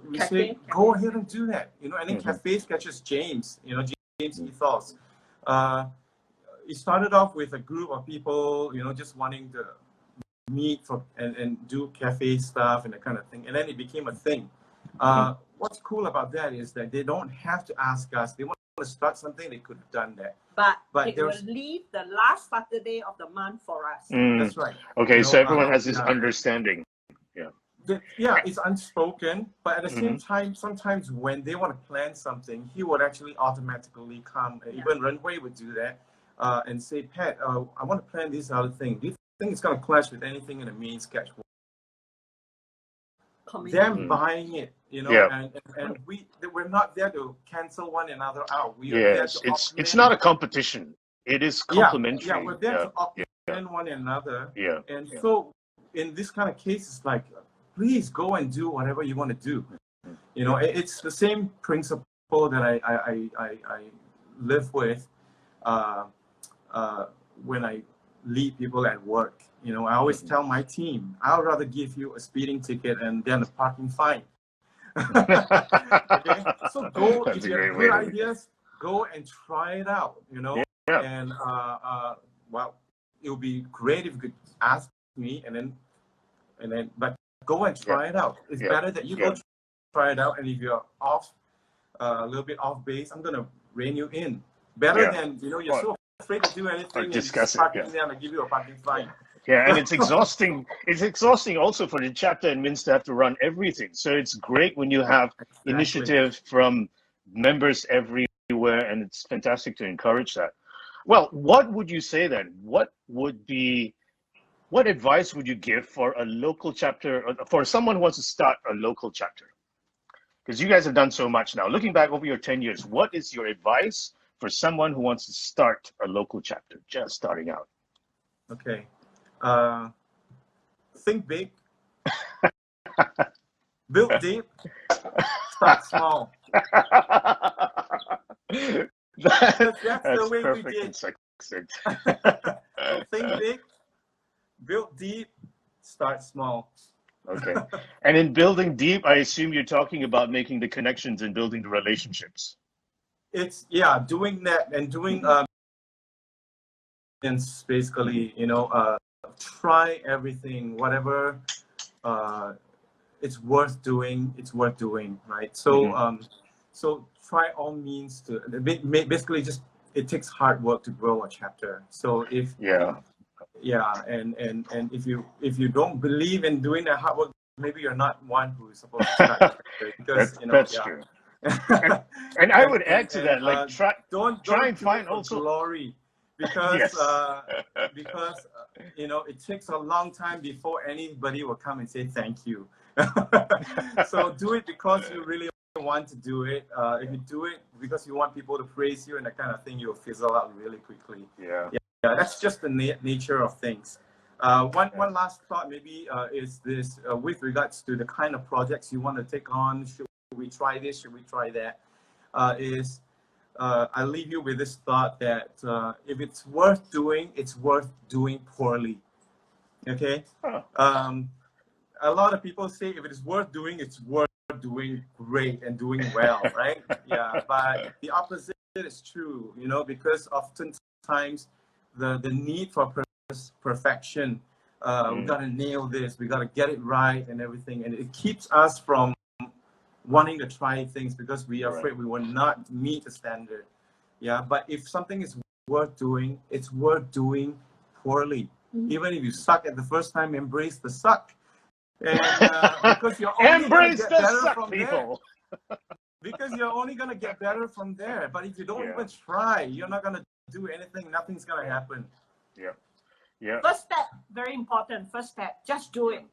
we say, go ahead and do that. And then Cafe Sketches, James Ethos. It started off with a group of people, just wanting to meet and do cafe stuff and that kind of thing. And then it became a thing. What's cool about that is that they don't have to ask us. They want to start something, they could have done that. But it will leave the last Saturday of the month for us. That's right. Okay, so everyone has this understanding. It's unspoken, but at the same time, sometimes when they want to plan something, he would actually automatically come. Even Runway would do that and say, "Pat, I want to plan this other thing. Do you think it's going to clash with anything in the main sketch?" Them buying it, and we're not there to cancel one another out. It's not a competition. It is complementary. We're there to augment one another. And so in this kind of cases, like, please go and do whatever you want to do. It's the same principle that I live with when I lead people at work. I always tell my team, I'd rather give you a speeding ticket and then a parking fine. Okay? So go, if you have good ideas, go and try it out, and well, it would be great if you could ask me and then but go and try it out. It's better that you go try it out, and if you're off a little bit off base, I'm gonna rein you in. Better than you're so afraid to do anything and discuss it. And give you a parking fine. And it's exhausting. It's exhausting also for the chapter admins to have to run everything. So it's great when you have initiative from members everywhere, and it's fantastic to encourage that. Well, what would you say then? What advice would you give for a local chapter, or for someone who wants to start a local chapter? Because you guys have done so much now. Looking back over your 10 years, what is your advice for someone who wants to start a local chapter, just starting out? Okay. Think big. Build deep. Start small. That's the way we did. Think big. Build deep. Start small. Okay. And in building deep, I assume you're talking about making the connections and building the relationships. It's doing that and doing basically, try everything, whatever it's worth doing, right? So so try all means to basically just, it takes hard work to grow a chapter. So if and if you don't believe in doing that hard work, maybe you're not one who is supposed to start a chapter, because that's true. And I would add to that, like don't try and do find it for also glory, because yes. because it takes a long time before anybody will come and say thank you. So do it because you really want to do it. If you do it because you want people to praise you and that kind of thing, you'll fizzle out really quickly. Yeah, that's just the nature of things. One last thought maybe is this, with regards to the kind of projects you want to take on. Should we try this? Should we try that? I'll leave you with this thought that if it's worth doing, it's worth doing poorly. Okay? A lot of people say if it is worth doing, it's worth doing great and doing well, right? But the opposite is true, because oftentimes the need for perfection, we got to nail this, we got to get it right and everything, and it keeps us from wanting to try things because we are afraid we will not meet the standard. But if something is worth doing, it's worth doing poorly. Even if you suck at the first time, embrace the suck, and because you're only going to get better from there. Because you're only going to get better from there. But if you don't even try, you're not going to do anything. Nothing's going to happen. First step, very important. First step, just do it.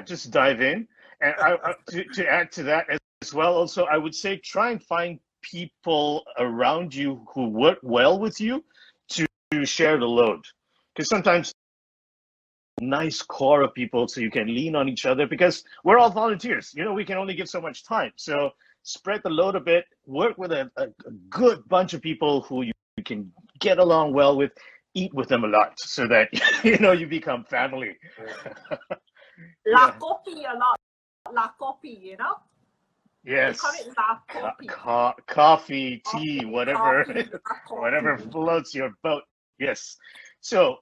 Just dive in. And to add to that as well, also I would say try and find people around you who work well with you to share the load, because sometimes nice core of people so you can lean on each other, because we're all volunteers, we can only give so much time. So spread the load a bit, work with a good bunch of people who you can get along well with, eat with them a lot, so that you become family. La copy a lot. La copy, Yes. They call it la copy. Coffee, tea, whatever, whatever floats your boat. Yes. So,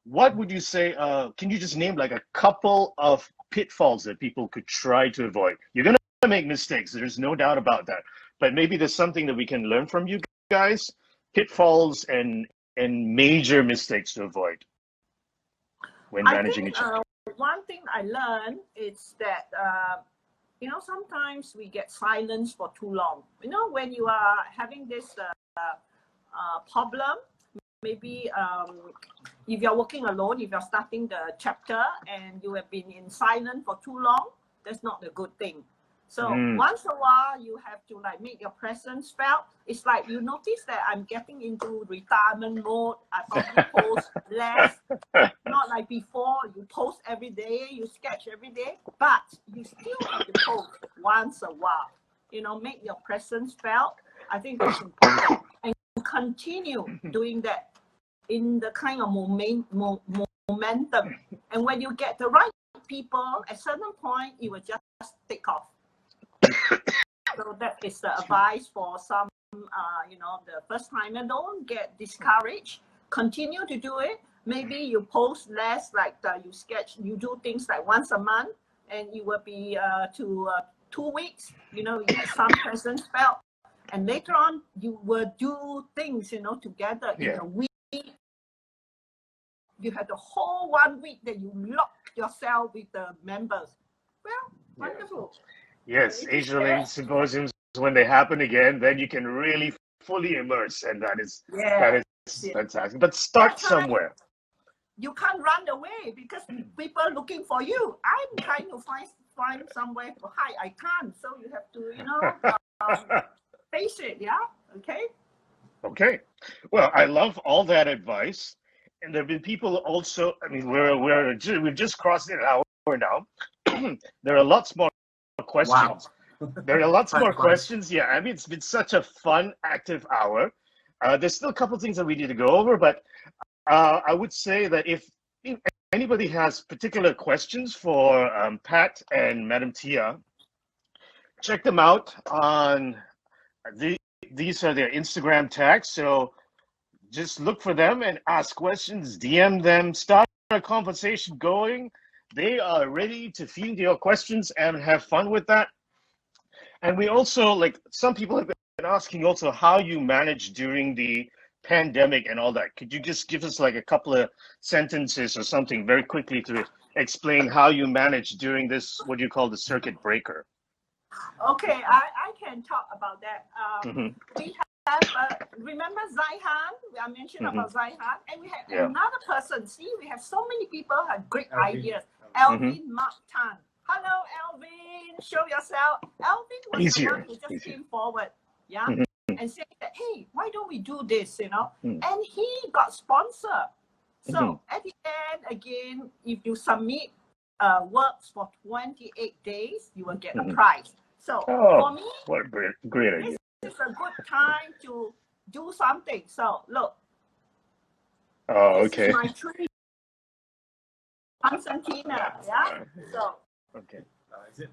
what would you say? Can you just name like a couple of pitfalls that people could try to avoid? You're gonna make mistakes. There's no doubt about that. But maybe there's something that we can learn from you guys. Pitfalls and major mistakes to avoid when managing each other. One thing I learned is that sometimes we get silence for too long. When you are having this problem, maybe if you're working alone, if you're starting the chapter and you have been in silence for too long, that's not a good thing. So once in a while, you have to make your presence felt. It's like you notice that I'm getting into retirement mode. I probably post less, not like before. You post every day, you sketch every day, but you still have to post once a while. Make your presence felt. I think that's important, and continue doing that in the kind of momentum. And when you get the right people, at a certain point, it will just take off. So that is the advice for some, the first timer. Don't get discouraged. Continue to do it. Maybe you post less, you do things like once a month, and you will be to 2 weeks. You get some presence felt, and later on you will do things, together in a week. You have the whole 1 week that you lock yourself with the members. Well, wonderful. Yes, Asia symposiums, when they happen again, then you can really fully immerse, and that is fantastic. But start somewhere. You can't run away because people are looking for you. I'm trying to find somewhere to hide. I can't, so you have to, face it. Yeah. Okay. Well, I love all that advice, and there have been people also. I mean, we've just crossed an hour now. There are lots more questions. Wow. There are lots more questions. Yeah, I mean, it's been such a fun, active hour. There's still a couple of things that we need to go over, but I would say that if anybody has particular questions for Pat and Madam Tia, check them out on these are their Instagram tags. So just look for them and ask questions, DM them, start a conversation going. They are ready to field your questions and have fun with that. And we also, like, some people have been asking also how you manage during the pandemic and all that. Could you just give us like a couple of sentences or something very quickly to explain how you manage during this, what you call the circuit breaker? Okay, I can talk about that. Mhm. We have, remember Zaihan? I mentioned about Zaihan. And we have another person. See, we have so many people who have great ideas. Alvin Mark Tan. Hello, Alvin. Show yourself. Alvin was He's the here. one who just He's here. came forward. Yeah. And said that, hey, why don't we do this, you know? Mm. And he got sponsored. So at the end, again, if you submit works for 28 days, you will get a prize. So for me, what a great idea. this is a good time to do something. So look, Oh, this okay. is my tree, Constantina. Yeah. So Okay. Is it?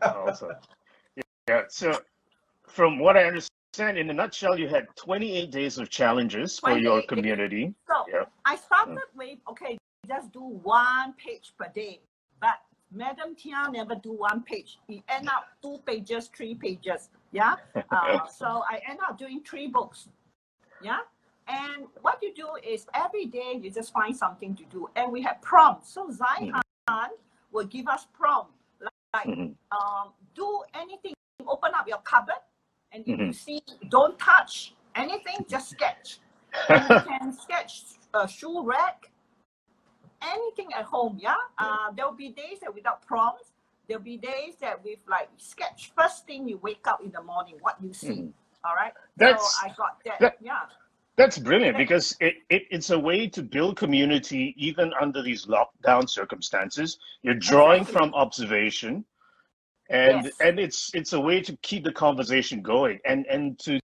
Awesome. Yeah. So from what I understand, in a nutshell, you had 28 days of challenges for your 28 days. community. So Yeah. I started with, okay, just do 1 page per day. But Madam Tia never do 1 page. It end up 2 pages, 3 pages. Yeah. So I end up doing 3 books. Yeah. And what you do is every day you just find something to do. And we have prompts. So Zaihan will give us prompts. Like do anything, open up your cupboard, and if you see, don't touch anything, just sketch. And you can sketch a shoe rack, anything at home. Yeah. There'll be days that without prompts. There'll be days that with like sketch first thing you wake up in the morning, what you see. All right. So I got that. That's brilliant, because it's a way to build community even under these lockdown circumstances. You're drawing from observation, and it's a way to keep the conversation going and to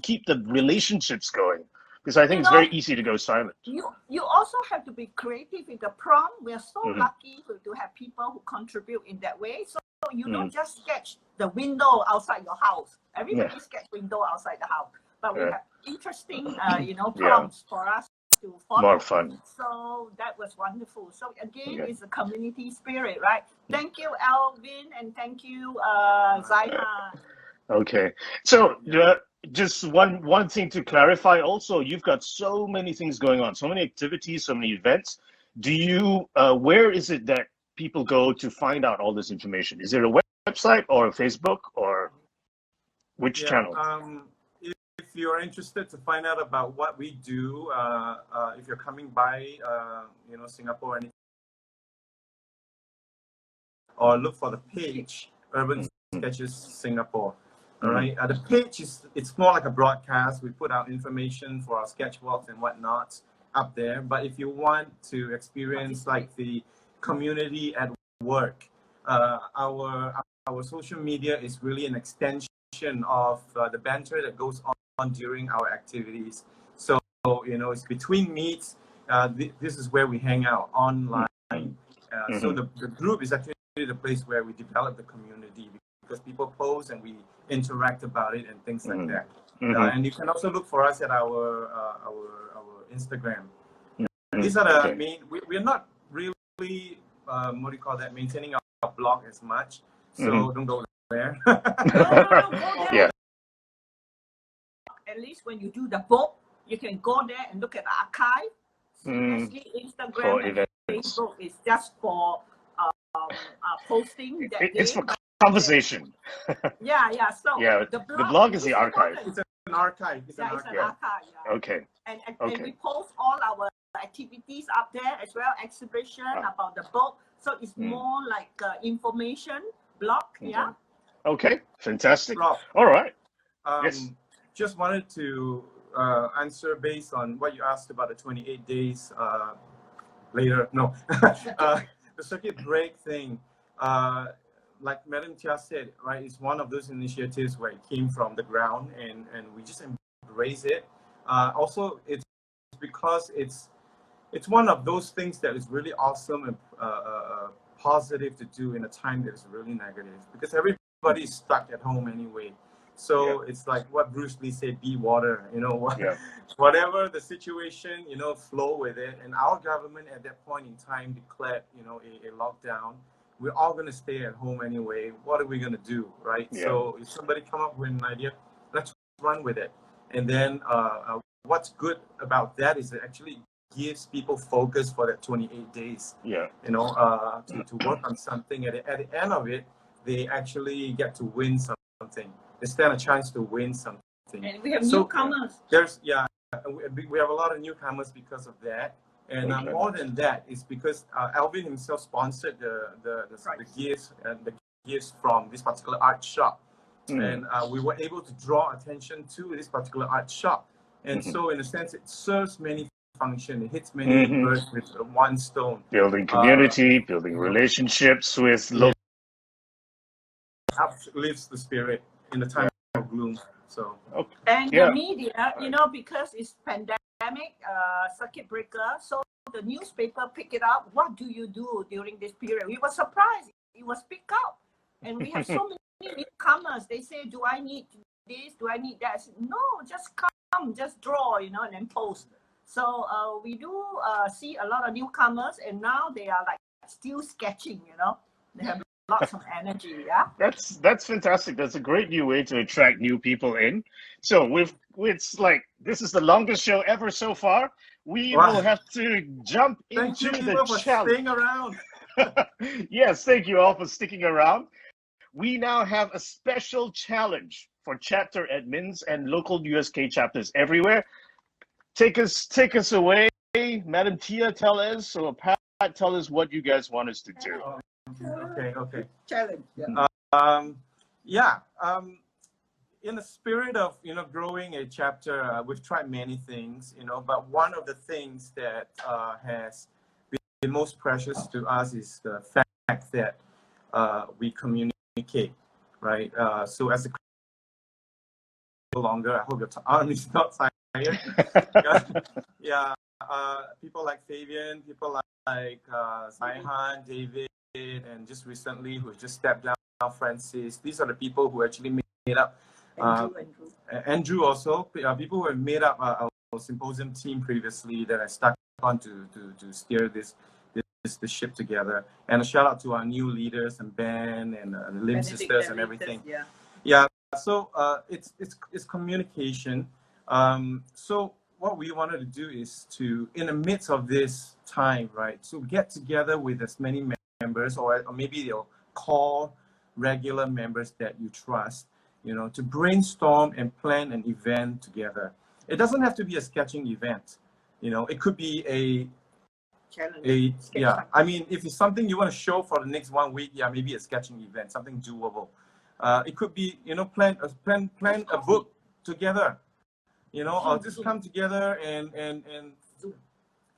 keep the relationships going, because I think it's very easy to go silent. You also have to be creative with the prompt. We are so lucky to have people who contribute in that way. So you don't just sketch the window outside your house. Everybody sketch window outside the house. But we have interesting, prompts for us to follow. More fun. So that was wonderful. So again, it's a community spirit, right? Thank you, Alvin, and thank you, Zaihan. Okay. So just one thing to clarify also, you've got so many things going on, so many activities, so many events. Do you, where is it that people go to find out all this information? Is it a website or a Facebook, or which channel? If you're interested to find out about what we do, if you're coming by, Singapore, or look for the page, Urban Sketches Singapore. All right. The page it's more like a broadcast. We put out information for our sketch walks and whatnot up there. But if you want to experience like the community at work, our social media is really an extension of the banter that goes on during our activities. So it's between meets. This is where we hang out online. So the group is actually the place where we develop the community, because people post and we interact about it and things like that. And you can also look for us at our Instagram. These are the main. We're not really maintaining our blog as much. So don't go there. No, go there. Yeah. At least when you do the book, you can go there and look at the archive. Seriously, Instagram and Facebook is just for posting that It's day. for conversation. Yeah. So the blog is the archive. It's an archive. It's an archive. Okay. And we post all our activities up there as well, exhibition about the book. So it's more like information blog. Yeah. Okay. Fantastic. Rob, all right. Yes. Just wanted to answer based on what you asked about the 28 days later. No, the circuit break thing. Like Madam Tia said, right, it's one of those initiatives where it came from the ground, and we just embrace it. Also, it's because it's it's one of those things that is really awesome and positive to do in a time that is really negative, because everybody's stuck at home anyway. So it's like what Bruce Lee said, be water, whatever the situation, flow with it. And our government at that point in time declared, a lockdown. We're all going to stay at home anyway. What are we going to do, right? So if somebody come up with an idea, let's run with it. And then what's good about that is it actually gives people focus for that 28 days, to work on something. At the end of it, they actually get to win something. They stand a chance to win something. And we have newcomers. We have a lot of newcomers because of that. And more than that, it's because Alvin himself sponsored the gifts and the gifts from this particular art shop. And we were able to draw attention to this particular art shop. And so in a sense, it serves many functions. It hits many birds with one stone. Building community, building relationships with local. Uplifts the spirit in the time of gloom. So and the media, because it's pandemic, circuit breaker, so the newspaper pick it up. What do you do during this period? We were surprised. It was picked up. And we have so many newcomers. They say, do I need this? Do I need that? I said, no, just come, just draw, and then post. So we do see a lot of newcomers, and now they are like still sketching, They have lots of energy, That's fantastic. That's a great new way to attract new people in. So it's like this is the longest show ever so far. We will have to jump into the challenge. Staying around. Yes, thank you all for sticking around. We now have a special challenge for chapter admins and local USk chapters everywhere. Take us away, Madam Tia. Tell us, or Pat, tell us what you guys want us to do. Okay. Challenge. In the spirit of growing a chapter, we've tried many things, but one of the things that has been most precious to us is the fact that we communicate, right? So as a longer, I hope your arm is not tired. People like Fabian, people like Saihan, David, and just recently who just stepped down, Francis. These are the people who actually made up Andrew also, people who have made up our symposium team previously that I stuck on to steer the ship together. And a shout out to our new leaders and Ben and the Lim sisters and everything. So it's communication. So what we wanted to do is to, in the midst of this time, right, to get together with as many members, or maybe they'll call regular members that you trust, to brainstorm and plan an event together. It doesn't have to be a sketching event. It could be a I mean, if it's something you want to show for the next 1 week, maybe a sketching event, something doable. It could be, plan a book together, or just come together and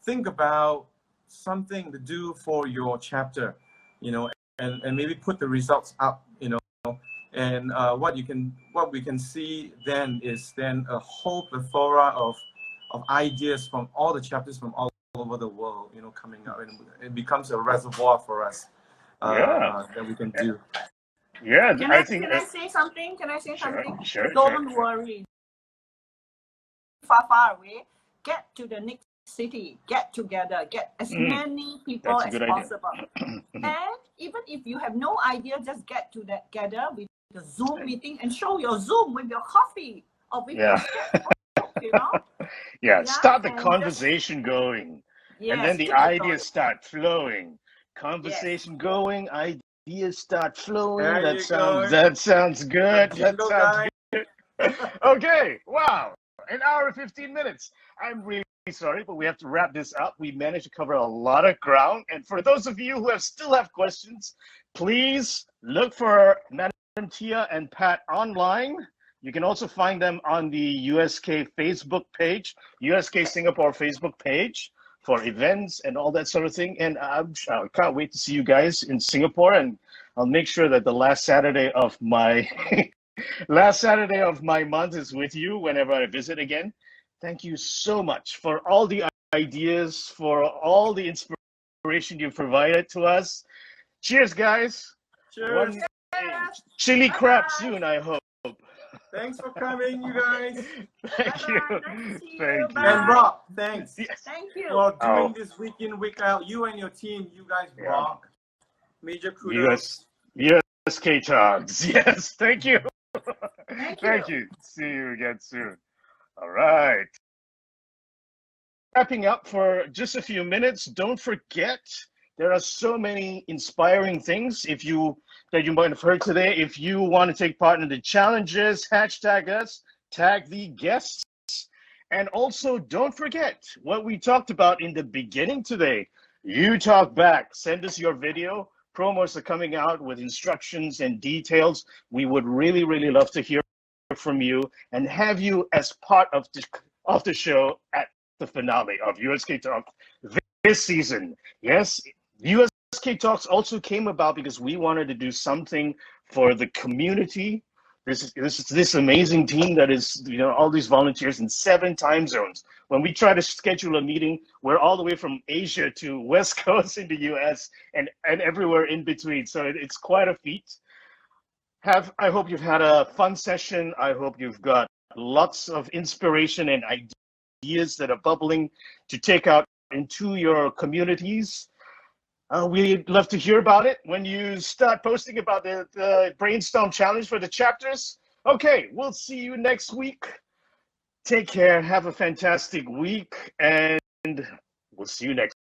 think about something to do for your chapter, and maybe put the results up, and what we can see then is a whole plethora of ideas from all the chapters from all over the world, coming out, and it becomes a reservoir for us that we can do. Can I say something? Sure. Don't worry. Far away. Get to the next city. Get together. Get as many people as possible. And even if you have no idea, just get together with the Zoom meeting and show your Zoom with your coffee or with your start the conversation going. And then the ideas start flowing. Conversation going, ideas start flowing. That sounds good. That sounds good. Okay, wow. An hour and 15 minutes. I'm really sorry, but we have to wrap this up. We managed to cover a lot of ground. And for those of you who still have questions, please look for Madam Tia and Pat online. You can also find them on the USk Facebook page, USk Singapore Facebook page for events and all that sort of thing. And I can't wait to see you guys in Singapore. And I'll make sure that the last Saturday of my month is with you whenever I visit again. Thank you so much for all the ideas, for all the inspiration you've provided to us. Cheers, guys. Cheers. One chili crab Bye-bye. soon, I hope. Thanks for coming, you guys. Thank you. Bye-bye. Nice to see you. Thank you. And Bye. Rob, thanks Yes. Thank you. for doing Oh. this week in, week out. You and your team, you guys Yeah. rock. Major kudos. USkTalks. Yes, thank you. Thank Thank you. See you again soon. All right. Wrapping up for just a few minutes. Don't forget, there are so many inspiring things that you might have heard today. If you want to take part in the challenges, hashtag us, tag the guests. And also, don't forget what we talked about in the beginning today. You talk back. Send us your video. Promos are coming out with instructions and details. We would really, really love to hear from you and have you as part of the show at the finale of USkTalks this season. Yes, USkTalks also came about because we wanted to do something for the community. This amazing team that is, all these volunteers in 7 time zones. When we try to schedule a meeting, we're all the way from Asia to West Coast in the US and everywhere in between. So it's quite a feat. I hope you've had a fun session. I hope you've got lots of inspiration and ideas that are bubbling to take out into your communities. We'd love to hear about it when you start posting about the brainstorm challenge for the chapters. Okay, we'll see you next week. Take care. Have a fantastic week, and we'll see you next